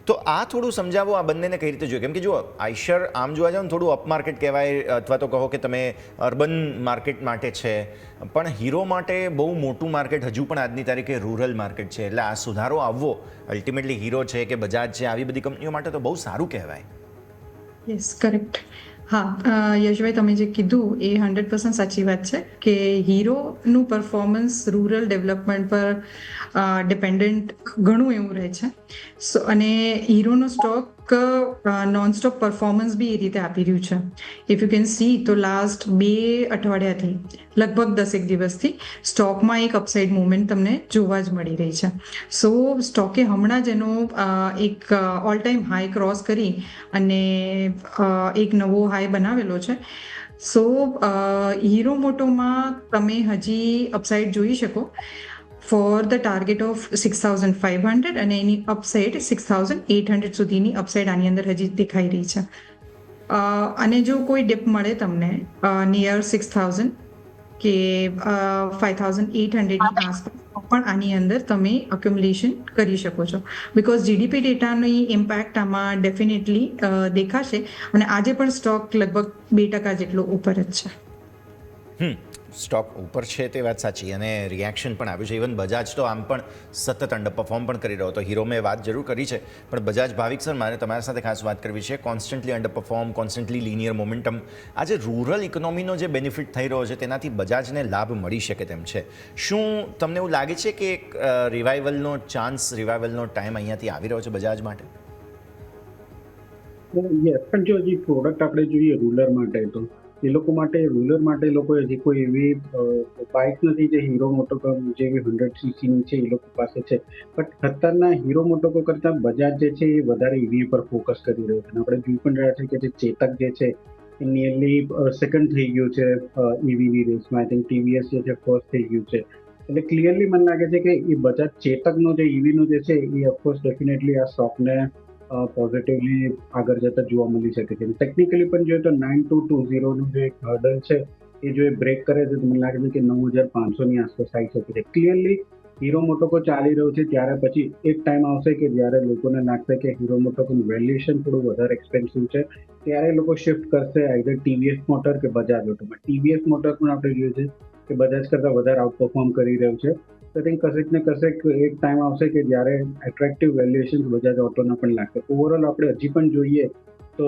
Speaker 2: તો આ થોડું સમજાવો, આ બંનેને કઈ રીતે જોઈએ? કેમ કે જો આઈશર આમ જોવા જાવ ને થોડું અપ માર્કેટ કહેવાય, અથવા તો કહો કે તમે અર્બન માર્કેટ માટે છે, પણ હીરો માટે બહુ મોટું માર્કેટ હજુ પણ આજની તારીખે રૂરલ માર્કેટ છે. એટલે આ સુધારો આવવો અલ્ટિમેટલી હીરો છે કે બજાજ છે, આવી બધી કંપનીઓ માટે તો બહુ સારું કહેવાય.
Speaker 4: Yes, correct. હા, યશભાઈ, તમે જે કીધું એ 100% સાચી વાત છે કે હીરોનું પરફોર્મન્સ રૂરલ ડેવલપમેન્ટ પર ડિપેન્ડન્ટ ઘણું એવું રહે છે. અને હીરોનો સ્ટોક નોનસ્ટોપ પરફોર્મન્સ બી એ રીતે આપી રહ્યું છે. ઇફ યુ કેન સી તો લાસ્ટ 2 અઠવાડિયાથી લગભગ 10 દિવસથી સ્ટોકમાં એક અપસાઇડ મુવમેન્ટ તમને જોવા જ મળી રહી છે. સો સ્ટોકે હમણાં જ એનો એક ઓલ ટાઈમ હાઈ ક્રોસ કરી અને એક નવો હાઈ બનાવેલો છે. સો હીરો મોટોમાં તમે હજી અપસાઇડ જોઈ શકો ફોર ધ ટાર્ગેટ ઓફ 6,500 અને એની અપસાઇડ 6,800 સુધીની અપસાઇડ આની અંદર હજી દેખાઈ રહી છે. અને જો કોઈ ડિપ મળે તમને નિયર 6,000 કે 5,800ની આસપાસ, પણ આની અંદર તમે અક્યુમ્યુલેશન કરી શકો છો, બિકોઝ જીડીપી ડેટાની ઇમ્પેક્ટ આમાં ડેફિનેટલી દેખાશે. અને આજે પણ સ્ટોક લગભગ 2% જેટલો ઉપર જ છે.
Speaker 2: સ્ટોક ઉપર છે તે વાત સાચી, અને રિએક્શન પણ આવ્યું છે. ઇવન બજાજ તો આમ પણ સતત અંડર પરફોર્મ પણ કરી રહ્યો હતો. હીરો મેં વાત જરૂર કરી છે, પણ બજાજ, ભાવિક સર, મારે તમારા સાથે ખાસ વાત કરવી છે. Constantly under perform, constantly linear momentum. આજે રૂરલ ઇકોનોમીનો જે બેનિફિટ થઈ રહ્યો છે તેનાથી બજાજને લાભ મળી શકે તેમ છે. શું તમને એવું લાગે છે કે એક રિવાઇવલનો ચાન્સ, રિવાઇવલનો ટાઈમ અહીંયાથી આવી રહ્યો છે બજાજ માટે?
Speaker 3: યસ, પણ જો હજી પ્રોડક્ટ આપણે જોઈએ રૂરલ માટે, તો એ લોકો માટે રૂરલ માટે લોકો હજી કોઈ એવી બાઇક નથી જે હીરો મોટોકો જેવી 100cc ની છે એ લોકો પાસે છે. બટ અત્યારના હીરો મોટોકો કરતાં બજાજ જે છે એ વધારે ઈવી પર ફોકસ કરી રહ્યો છે. આપણે જોઈ પણ રહ્યા છે કે જે ચેતક જે છે એ નિયરલી સેકન્ડ થઈ ગયું છે ઈવીની રેસમાં. આઈ થિંક ટીવીએસ જે છે ફર્સ્ટ થઈ ગયું છે. એટલે ક્લિયરલી મને લાગે છે કે એ બજાજ ચેતકનો જે ઈવીનો જે છે એ ઓફકોર્સ ડેફિનેટલી આ સ્ટોકને પોઝિટિવલી આગળ જતા જોવા મળી શકે છે. ટેકનિકલી પણ જોઈએ તો 9220 નું જે એક હર્ડલ છે એ જો એ બ્રેક કરે છે તો મને લાગે છે કે 9,500ની આસપાસ આવી શકે છે. ક્લિયરલી હીરો મોટોકો ચાલી રહ્યો છે, ત્યારે પછી એક ટાઈમ આવશે કે જ્યારે લોકોને લાગશે કે હીરો મોટોકોનું વેલ્યુએશન થોડું વધારે એક્સપેન્સિવ છે, ત્યારે લોકો શિફ્ટ કરશે આઈધર ટીવીએસ મોટર કે બજાજ ઓટોમાં. ટીવીએસ મોટર પણ આપણે જોઈએ છે કે બજાજ કરતાં વધારે આઉટ પરફોર્મ કરી રહ્યું છે. તો આઈ થિંક કશેક ને કશેક એક ટાઈમ આવશે કે જ્યારે એટ્રેક્ટિવ વેલ્યુએશન બજાજ ઓટોના પણ લાગશે. ઓવરઓલ આપણે હજી પણ જોઈએ તો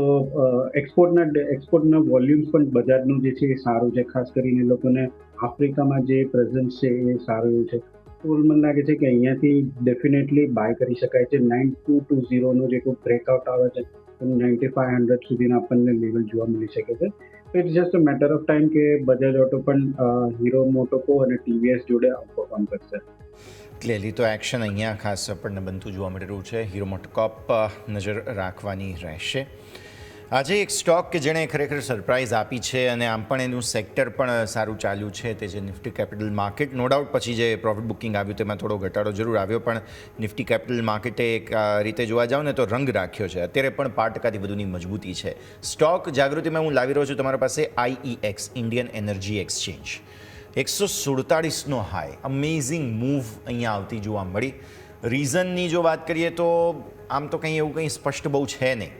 Speaker 3: એક્સપોર્ટના વોલ્યુમ્સ પણ બજાજનું જે છે એ સારું છે. ખાસ કરીને લોકોને આફ્રિકામાં જે પ્રેઝન્સ છે એ સારું છે. તો મને લાગે છે કે અહીંયાથી ડેફિનેટલી બાય કરી શકાય છે. 9220નો જે કોઈ બ્રેકઆઉટ આવે છે તો 9,500 સુધીના આપણને લેવલ જોવા મળી શકે છે. It's just a matter of time કે બજાજ ઓટો પણ હીરો મોટોકો અને ટીવીએસ જોડે આઉટપરફોર્મ કરશે.
Speaker 2: ક્લિયરલી તો એક્શન અહીંયા ખાસ આપણને બનતું જોવા મળી રહ્યું છે. હીરો મોટોકોર્પ નજર રાખવાની રહેશે. આજે એક સ્ટોક કે જેણે ખરેખર સરપ્રાઇઝ આપી છે, અને આમ પણ એનું સેક્ટર પણ સારું ચાલ્યું છે, તે છે Nifty capital market. No doubt પછી જે પ્રોફિટ બુકિંગ આવ્યું તેમાં થોડો ઘટાડો જરૂર આવ્યો, પણ નિફ્ટી કેપિટલ માર્કેટે એક રીતે જોવા જાવ ને તો રંગ રાખ્યો છે. અત્યારે પણ 5%થી વધુની મજબૂતી છે. સ્ટોક જાગૃતિમાં હું લાવી રહ્યો છું તમારા પાસે IEX, ઇન્ડિયન એનર્જી એક્સચેન્જ. 147નો હાઈ, અમેઝિંગ મૂવ અહીંયા આવતી જોવા મળી. રીઝનની જો વાત કરીએ તો આમ તો કંઈ એવું કંઈ સ્પષ્ટ બહુ છે નહીં.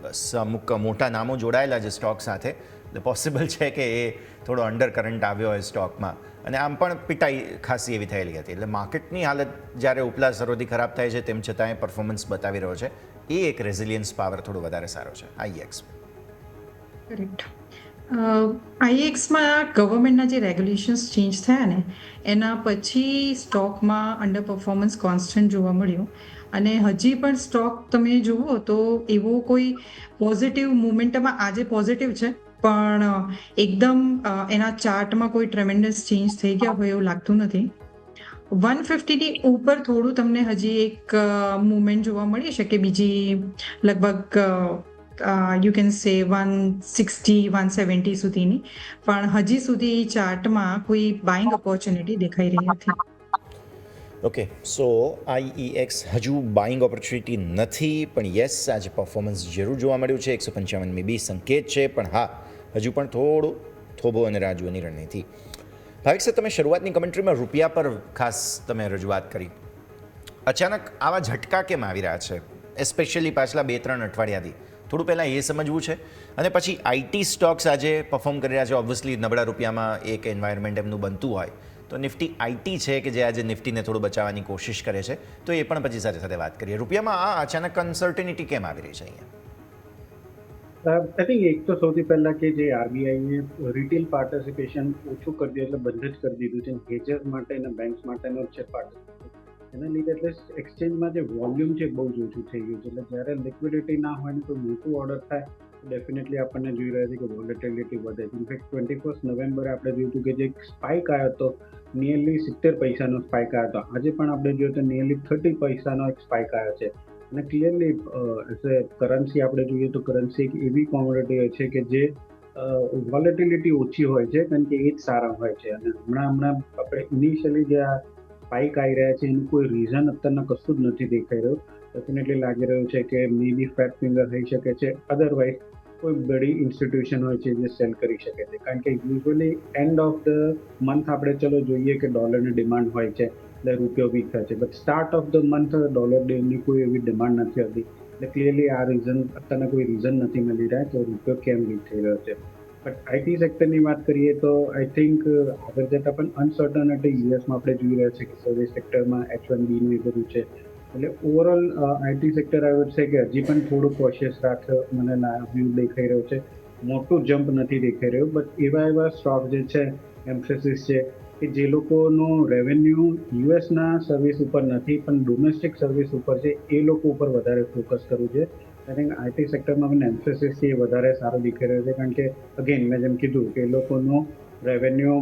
Speaker 2: બસ અમુક મોટા નામો જોડાયેલા છે સ્ટોક સાથે, એટલે પોસિબલ છે કે એ થોડો અંડર કરંટ આવ્યો હોય સ્ટોકમાં, અને આમ પણ પિટાઈ ખાસી એવી થયેલી હતી. એટલે માર્કેટની હાલત જ્યારે ઉપલા સ્તરોથી ખરાબ થાય છે તેમ છતાં એ પરફોર્મન્સ બતાવી રહ્યો છે. એ એક રેઝિલિયન્સ પાવર થોડો વધારે સારો છે આઈએક્સ.
Speaker 4: કરેક્ટ. આઈએક્સમાં ગવર્મેન્ટના જે રેગ્યુલેશન્સ ચેન્જ થયા ને એના પછી સ્ટોકમાં અંડર પરફોર્મન્સ કોન્સ્ટન્ટ જોવા મળ્યું, અને હજી પણ સ્ટોક તમે જુઓ તો એવો કોઈ પોઝિટિવ મુવમેન્ટમાં આજે પોઝિટિવ છે, પણ એકદમ એના ચાર્ટમાં કોઈ ટ્રેમેન્ડસ ચેન્જ થઈ ગયા હોય એવું લાગતું નથી. 150ની ઉપર થોડું તમને હજી એક મુવમેન્ટ જોવા મળી શકે, બીજી લગભગ યુ કેન સે 160 170 સુધીની, પણ હજી સુધી ચાર્ટમાં કોઈ બાઇંગ ઓપોર્ચ્યુનિટી દેખાઈ રહી નથી.
Speaker 2: ઓકે, સો આઈઈએક્સ હજુ બાઇંગ ઓપોર્ચ્યુનિટી નથી, પણ યસ આજે પરફોર્મન્સ જરૂર જોવા મળ્યું છે. 155 બી સંકેત છે, પણ હા હજુ પણ થોડું થોભો અને રાજુની રણનીતિ. ભાવિક સર, તમે શરૂઆતની કમેન્ટ્રીમાં રૂપિયા પર ખાસ તમે રજૂઆત કરી. અચાનક આવા ઝટકા કેમ આવી રહ્યા છે, એસ્પેશિયલી પાછલા 2-3 અઠવાડિયાથી? થોડું પહેલાં એ સમજવું છે, અને પછી આઈટી સ્ટોક્સ આજે પરફોર્મ કરી રહ્યા છે. ઓબ્વિયસલી નબળા રૂપિયામાં એક એન્વાયરમેન્ટ એમનું બનતું હોય તો નિફ્ટી આઈટી છે કે જે આજે નિફ્ટીને થોડું બચાવવાની કોશિશ કરે છે, તો એ પણ પછી સાથે સાથે વાત કરીએ. રૂપિયામાં આ અચાનક અનસર્ટિનિટી કેમ આવી રહી છે અહીંયા?
Speaker 3: આઈ થિંક એક તો સૌથી પહેલા કે જે આરબીઆઈએ રિટેલ પાર્ટિસિપેશન ઓછું કરી દીધું, એટલે બંધ જ કરી દીધું છે. હેજર્સ માટે અને બેંક્સ માટેનો છે પાર્ટિસિપેશન, એના લીધે એટલે એક્સચેન્જમાં જે વોલ્યુમ છે બહુ જ ઓછું થઈ ગયું છે. એટલે જ્યારે લિક્વિડિટી ના હોય ને કોઈ મોટું ઓર્ડર થાય તો ડેફિનેટલી આપણને જોઈ રહ્યા છે કે વોલેટિલિટી વધે છે. ઇનફેક્ટ 21 નવેમ્બરે આપણે જોયું હતું કે જે સ્પાઇક આવ્યો હતો નિયરલી 70 પૈસાનો સ્પાઇક આવ્યો હતો. આજે પણ આપણે જોયું તો નિયરલી 30 પૈસાનો એક સ્પાઇક આવ્યો છે. અને ક્લિયરલી એઝ એ કરન્સી આપણે જોઈએ તો કરન્સી એક એવી કોમોડિટી હોય છે કે જે વોલેટિલિટી ઓછી હોય છે, કારણ કે એ જ સારા હોય છે. અને હમણાં આપણે ઇનિશિયલી જે આ સ્પાઇક આવી રહ્યા છે એનું કોઈ રીઝન અત્યારના કશું જ નથી દેખાઈ રહ્યું. ડેફિનેટલી લાગી રહ્યું છે કે મે બી ફેટ ફિંગર થઈ શકે છે, અધરવાઇઝ કોઈ બડી ઇન્સ્ટિટ્યુશન હોય છે જે સેલ કરી શકે છે. કારણ કે usually end of the month આપણે ચલો જોઈએ કે ડોલરની ડિમાન્ડ હોય છે એટલે રૂપિયો વીક થાય છે, but start of the month ડોલરની કોઈ એવી ડિમાન્ડ નથી હતી. એટલે ક્લિયરલી આ રીઝન અત્યારના કોઈ રીઝન નથી મળી રહ્યા કે રૂપિયો કેમ વીક થઈ રહ્યો છે. બટ આઈટી સેક્ટરની વાત કરીએ તો આઈ થિંક આગળ જતાં પણ અનસર્ટનિટી યુએસમાં આપણે જોઈ રહ્યા છીએ કે સર્વિસ સેક્ટરમાં H1Bનું એ બધું છે. એટલે ઓવરઓલ આઈટી સેક્ટર આવ્યો છે કે હજી પણ થોડું કોશિયસ રાખ્યો મને વ્યૂ દેખાઈ રહ્યો છે. મોટું જમ્પ નથી દેખાઈ રહ્યું, બટ એવા સ્ટોક જે છે, એમ્ફેસિસ છે કે જે લોકોનો રેવન્યુ યુએસના સર્વિસ ઉપર નથી પણ ડોમેસ્ટિક સર્વિસ ઉપર છે, એ લોકો ઉપર વધારે ફોકસ કરવું છે. આઈ થિંક આઈટી સેક્ટરમાં મને એમ્ફેસિસ એ વધારે સારો દેખાઈ રહ્યો છે, કારણ કે અગેન મેં જેમ કીધું કે એ લોકોનો રેવન્યુ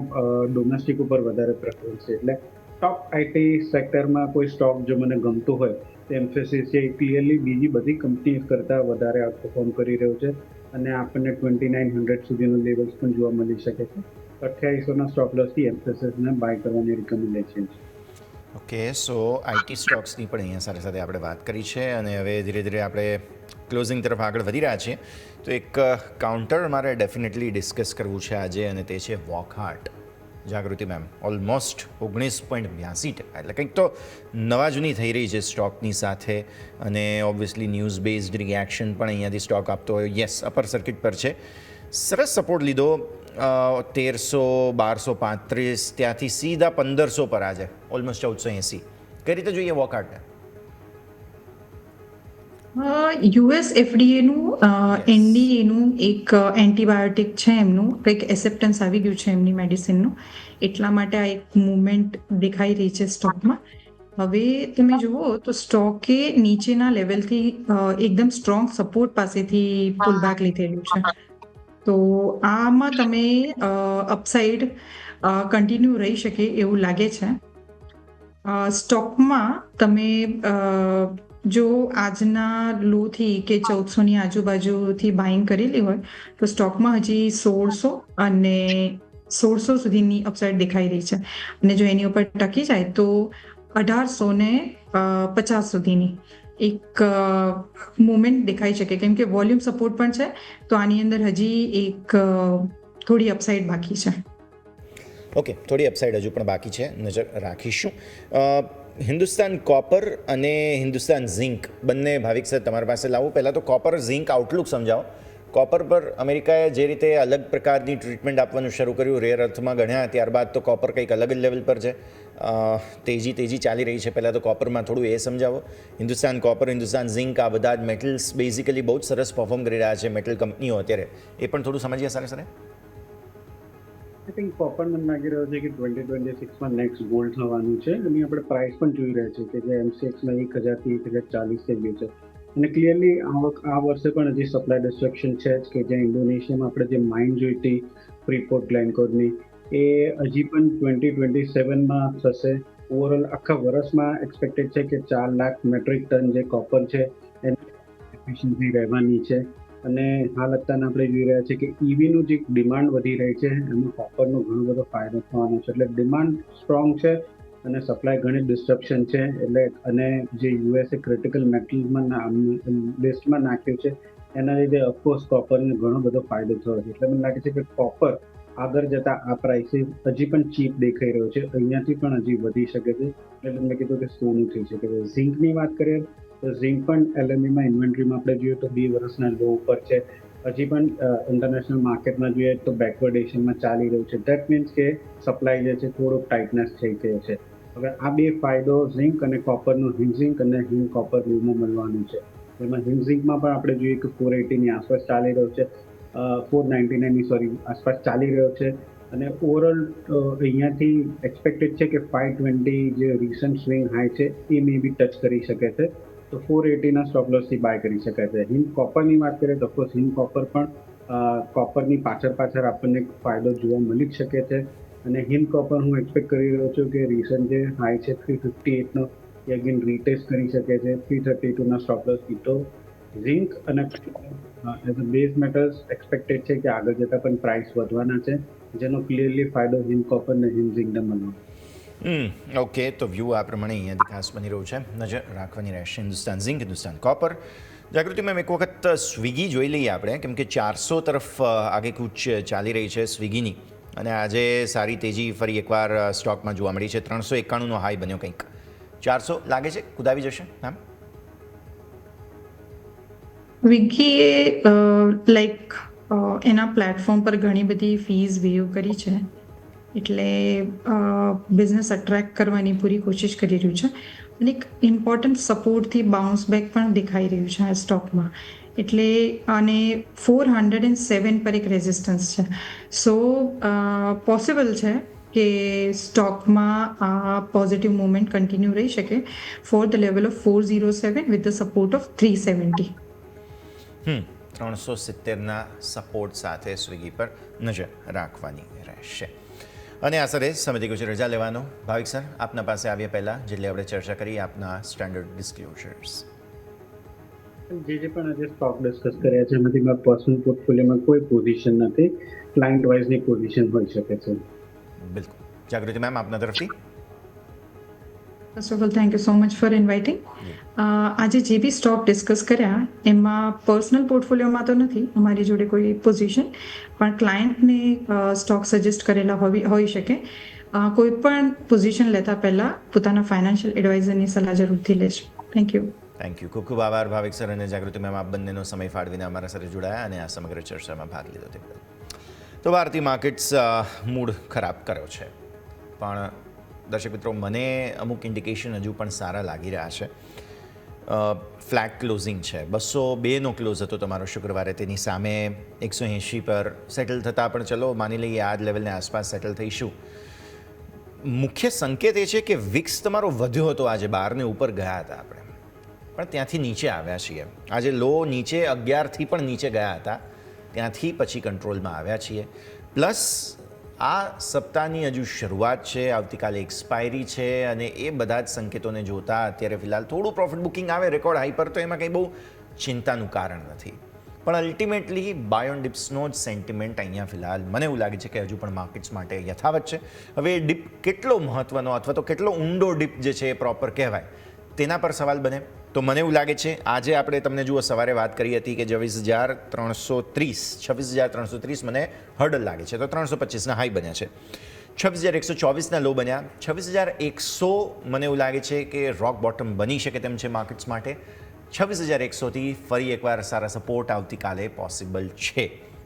Speaker 3: ડોમેસ્ટિક ઉપર વધારે પ્રેફરન્સ છે. એટલે ટોપ આઈટી સેક્ટરમાં કોઈ સ્ટોક જો મને ગમતું હોય તો એમ્ફેસિસ છે. ક્લિયરલી બીજી બધી કંપનીઝ કરતાં વધારે આઉટપરફોર્મ કરી રહ્યો છે, અને આપણને 2900 સુધીનો લેવલ્સ પણ જોવા મળી શકે છે. 2800ના સ્ટોપ લોસથી એમ્ફેસિસને બાય કરવાની રિકમેન્ડેશન છે.
Speaker 2: ઓકે, સો આઈટી સ્ટોક્સની પણ અહીંયા સાથે સાથે આપણે વાત કરી છે, અને હવે ધીરે ધીરે આપણે ક્લોઝિંગ તરફ આગળ વધી રહ્યા છીએ. તો એક કાઉન્ટર મારે ડેફિનેટલી ડિસ્કસ કરવું છે આજે, અને તે છે વોકહાર્ટ. જાગૃતિ મેમ, ઓલમોસ્ટ 19.82%, એટલે કંઈક તો નવા જૂની થઈ રહી છે સ્ટોકની સાથે, અને ઓબ્વિયસલી ન્યૂઝ બેઝડ રિએક્શન પણ અહીંયાથી સ્ટોક આપતો હોય. યસ, અપર સર્કિટ પર છે, સરસ સપોર્ટ લીધો 1300 1235, ત્યાંથી સીધા 1500 પર આજે ઓલમોસ્ટ 1480. કઈ રીતે જોઈએ વોકહાર્ટને?
Speaker 4: યુએસ એફડીએનું એનડીએનું એક એન્ટીબાયોટિક છે, એમનું કંઈક એસેપ્ટન્સ આવી ગયું છે એમની મેડિસિનનું, એટલા માટે આ એક મુવમેન્ટ દેખાઈ રહી છે સ્ટોકમાં. હવે તમે જુઓ તો સ્ટોકે નીચેના લેવલથી એકદમ સ્ટ્રોંગ સપોર્ટ પાસેથી પુલબેક લીધેલું છે. તો આમાં તમે અપસાઇડ કન્ટિન્યુ રહી શકે એવું લાગે છે. સ્ટોકમાં તમે જો આજના લોથી કે 1400ની આજુબાજુથી બાઇંગ કરેલી હોય તો સ્ટોકમાં હજી 1600 અને 1600 સુધીની અપસાઇડ દેખાઈ રહી છે, અને જો એની ઉપર ટકી જાય તો 1850 સુધીની એક મુવમેન્ટ દેખાઈ શકે, કેમ કે વોલ્યુમ સપોર્ટ પણ છે. તો આની અંદર હજી એક થોડી અપસાઇડ બાકી છે.
Speaker 2: ઓકે, થોડી અપસાઇડ હજુ પણ બાકી છે, નજર રાખીશું. હિન્દુસ્તાન કોપર અને હિન્દુસ્તાન ઝિંક બંને ભાવિક સર તમારી પાસે લાવું. પહેલાં તો કોપર ઝિંક આઉટલુક સમજાવો. કોપર પર અમેરિકાએ જે રીતે અલગ પ્રકારની ટ્રીટમેન્ટ આપવાનું શરૂ કર્યું, રેર અર્થમાં ગણ્યા, ત્યારબાદ તો કોપર કંઈક અલગ જ લેવલ પર છે. તેજી ચાલી રહી છે. પહેલાં તો કોપરમાં થોડું એ સમજાવો. હિન્દુસ્તાન કોપર, હિન્દુસ્તાન ઝિંક, આ બધા જ મેટલ્સ બેઝિકલી બહુ જ સરસ પરફોર્મ કરી રહ્યા છે મેટલ કંપનીઓ અત્યારે. એ પણ થોડું સમજીએ સર.
Speaker 3: આઈ થિંક કોપર મને લાગી રહ્યો છે કે 2026માં નેક્સ્ટ ગોલ્ડ થવાનું છે અને આપણે પ્રાઇસ પણ જોઈ રહ્યા છે કે જે MCXમાં 1000 થી 1040 થઈ ગયું છે. અને ક્લિયરલી આ વર્ષે પણ હજી સપ્લાય ડિસ્ટ્રક્શન છે જ કે જે ઇન્ડોનેશિયામાં આપણે જે માઇન જોઈતી ફ્રીપોર્ટ ગ્લેનકોરની એ હજી પણ 2027માં થશે. ઓવરઓલ આખા વર્ષમાં એક્સપેક્ટેડ છે કે 4 લાખ મેટ્રિક ટન જે કોપર છે એની એફિશિયન્સી રહેવાની છે. અને હાલ અત્યારે આપણે જોઈ રહ્યા છીએ કે EVનું જે ડિમાન્ડ વધી રહી છે એમાં કોપરનો ઘણો બધો ફાયદો થવાનો છે. એટલે ડિમાન્ડ સ્ટ્રોંગ છે અને સપ્લાય ઘણી ડિસ્ટ્રપ્શન છે. એટલે અને જે યુએસએ ક્રિટિકલ મેટલ્સમાં લિસ્ટમાં નાખ્યું છે એના લીધે ઓફકોર્સ કોપરને ઘણો બધો ફાયદો થયો છે. એટલે મને લાગે છે કે કોપર આગળ જતાં આ પ્રાઇસીસ હજી પણ ચીપ દેખાઈ રહ્યો છે, અહીંયાથી પણ હજી વધી શકે છે. એટલે મેં કીધું કે સોનું થઈ શકે છે. ઝિંકની વાત કરીએ તો ઝિંક પણ LMEમાં ઇન્વેન્ટરીમાં આપણે જોઈએ તો 2 વર્ષના લો ઉપર છે. હજી પણ ઇન્ટરનેશનલ માર્કેટમાં જોઈએ તો બેકવર્ડેશનમાં ચાલી રહ્યું છે. દેટ મીન્સ કે સપ્લાય જે છે થોડોક ટાઇટનેસ થઈ ગયો છે. હવે આ બે ફાયદો ઝિંક અને કોપરનો હિમઝિંક અને હિમ કોપર બેમાં મળવાનું છે. એમાં હિમઝિંકમાં પણ આપણે જોઈએ કે 480ની આસપાસ ચાલી રહ્યો છે, 499ની આસપાસ ચાલી રહ્યો છે. અને ઓવરઓલ અહીંયાથી એક્સપેક્ટેડ છે કે 520 જે રિસન્ટ સ્વિંગ હાઈ છે એ મે બી ટચ કરી શકે છે. તો 480ના સ્ટોપ લોસથી બાય કરી શકાય છે. હિમ કોપરની વાત કરીએ તો ઓફકોર્સ હિમ કોપર પણ કોપરની પાછળ આપણને ફાયદો જોવા મળી જ શકે છે. અને હિમ કોપર હું એક્સપેક્ટ કરી રહ્યો છું કે રિસન્ટ જે હાઈ છે 358નો એ અગેન રીટેસ્ટ કરી શકે છે. 332ના સ્ટોપ લોસ કીધો. ઝિંક અને as a base metals expected છે કે આગળ જતાં પણ પ્રાઇસ વધવાના છે, જેનો ક્લિયરલી ફાયદો હિમ કોપર અને હિમ ઝિંકને મળવાનો.
Speaker 2: ઓકે, તો વ્યૂ આ પ્રમાણે અહીંયાથી ખાસ બની રહ્યું છે. નજર રાખવાની રહેશે હિન્દુસ્તાન ઝિંક, હિન્દુસ્તાન કોપર. જાગૃતિ મેમ, એક વખત સ્વિગી જોઈ લઈએ આપણે, કેમ કે 400 તરફ આગેકૂચ ચાલી રહી છે સ્વિગીની. અને આજે સારી તેજી ફરી એકવાર સ્ટોકમાં જોવા મળી છે. 391નો હાઈ બન્યો કંઈક. 400 લાગે છે કુદાવી જશે મેમ?
Speaker 4: સ્વિગીએ એના પ્લેટફોર્મ પર ઘણી બધી ફીઝ વેવ કરી છે, એટલે બિઝનેસ અટ્રેક્ટ કરવાની પૂરી કોશિશ કરી રહ્યું છે. અને એક ઇમ્પોર્ટન્ટ સપોર્ટથી બાઉન્સ બેક પણ દેખાઈ રહ્યું છે આ સ્ટોકમાં. એટલે અને 407 પર એક રેઝિસ્ટન્સ છે. સો પોસિબલ છે કે સ્ટોકમાં આ પોઝિટિવ મુવમેન્ટ કન્ટિન્યુ રહી શકે for the level of 407 with the support of 370.
Speaker 2: 370ના સપોર્ટ સાથે સ્વિગી પર નજર રાખવાની રહેશે. અને આ સરે સમય થઈ ગયો છે રજા લેવાનો. ભાવિક સર, આપના પાસે આવ્યા પહેલાં જેટલી આપણે ચર્ચા કરી આપના સ્ટાન્ડર્ડ ડિસ્ક્લોઝર્સ.
Speaker 3: જે પણ આજે સ્ટોક ડિસ્કસ કર્યા છે એમાંથી મારા પર્સનલ પોર્ટફોલિયોમાં કોઈ પોઝિશન નથી. ક્લાયન્ટ વાઇઝની પોઝિશન હોઈ શકે છે.
Speaker 2: બિલકુલ. જાગૃતિ મેમ, આપના તરફથી.
Speaker 4: First of all thank you so much for inviting. આજે જે બી સ્ટોક ડિસ્કસ કર્યા એમાં પર્સનલ પોર્ટફોલિયોમાં તો નથી અમારી જોડે કોઈ પોઝિશન, પણ ક્લાયન્ટને સ્ટોક સજેસ્ટ કરેલા હોઈ શકે. કોઈ પણ પોઝિશન લેતા પહેલાં પોતાના ફાઇનાન્શિયલ એડવાઇઝરની સલાહ જરૂરથી લેજો. Thank you.
Speaker 2: Thank you. ખૂબ ખૂબ આભાર ભાવિક સર અને જાગૃતિ મેમ, આપ બંનેનો સમય ફાળવીને અમારા સાથે જોડાયા અને આ સમગ્ર ચર્ચામાં ભાગ લીધો તે બદલ. તો ભારતીય માર્કેટ્સ મૂડ ખરાબ કર્યો છે, પણ દર્શક મિત્રો, મને અમુક ઇન્ડિકેશન હજુ પણ સારા લાગી રહ્યા છે. ફ્લેટ ક્લોઝિંગ છે. 202નો ક્લોઝ હતો તમારો શુક્રવારે, તેની સામે 180 પર સેટલ થતાં પણ ચલો માની લઈએ આ જ લેવલને આસપાસ સેટલ થઈશું. મુખ્ય સંકેત એ છે કે વિક્સ તમારો વધ્યો હતો આજે, 12 ને ઉપર ગયા હતા આપણે, પણ ત્યાંથી નીચે આવ્યા છીએ. આજે લો નીચે 11થી પણ નીચે ગયા હતા, ત્યાંથી પછી કંટ્રોલમાં આવ્યા છીએ. પ્લસ આ સપ્તાહની હજુ શરૂઆત છે, આવતીકાલે એક્સપાયરી છે અને એ બધા જ સંકેતોને જોતા અત્યારે ફિલહાલ થોડું પ્રોફિટ બુકિંગ આવે રેકોર્ડ હાઈ પર તો એમાં કંઈ બહુ ચિંતાનું કારણ નથી. પણ અલ્ટિમેટલી બાય ઓન ડિપ્સનો જ સેન્ટિમેન્ટ અહીંયા ફિલહાલ મને એવું લાગે છે કે હજુ પણ માર્કેટ્સ માટે યથાવત છે. હવે ડિપ કેટલો મહત્ત્વનો અથવા તો કેટલો ઊંડો ડિપ જે છે એ પ્રોપર કહેવાય તેના પર સવાલ બને. તો મને એવું લાગે છે આજે આપણે તમને જુઓ સવારે વાત કરી હતી કે 26,330 મને હર્ડલ લાગે છે, તો 325ના હાઈ બન્યા છે. 26,124ના લો બન્યા. 26,100 મને એવું લાગે છે કે રોક બોટમ બની શકે તેમ છે માર્કેટ્સ માટે. 26,100થી ફરી એકવાર સારા સપોર્ટ આવતીકાલે પોસિબલ છે.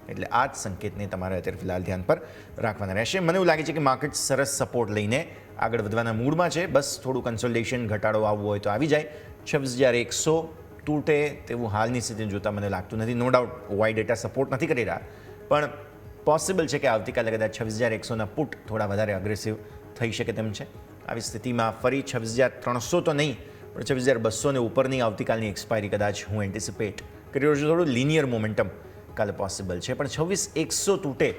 Speaker 2: એટલે આ જ સંકેતને તમારે અત્યારે ફિલહાલ ધ્યાન પર રાખવાના રહેશે. મને એવું લાગે છે કે માર્કેટ સરસ સપોર્ટ લઈને આગળ વધવાના મૂડમાં છે. બસ થોડું કન્સોલિડેશન ઘટાડો આવવો હોય તો આવી જાય. 26,100 તૂટે તેવું હાલની સ્થિતિને જોતાં મને લાગતું નથી. No doubt why data support નથી કરી રહ્યા, પણ પોસિબલ છે કે આવતીકાલે કદાચ 26,100ના પુટ થોડા વધારે અગ્રેસિવ થઈ શકે તેમ છે. આવી સ્થિતિમાં ફરી 26,300 તો નહીં, પણ 26,200 ઉપરની આવતીકાલની એક્સપાયરી કદાચ હું એન્ટિસિપેટ કરી રહ્યો છું. થોડું લિનિયર મોમેન્ટમ કાલે પોસિબલ છે, પણ 26,100 તૂટે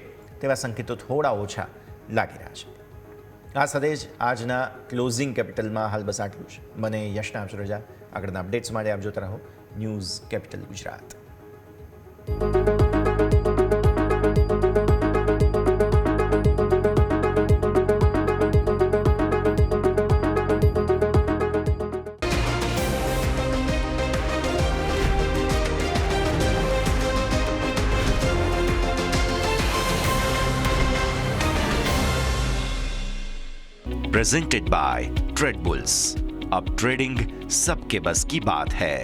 Speaker 2: તેવા સંકેતો થોડા ઓછા લાગી રહ્યા છે. આ સાથે જ આજના ક્લોઝિંગ કેપિટલમાં હાલ બસ આટલું જ. મને યશના આપશો રજા. આગળના અપડેટ્સ માટે આપ જોતા રહો news capital Gujarat.
Speaker 5: Presented by trade bulls. अब ट्रेडिंग सबके बस की बात है।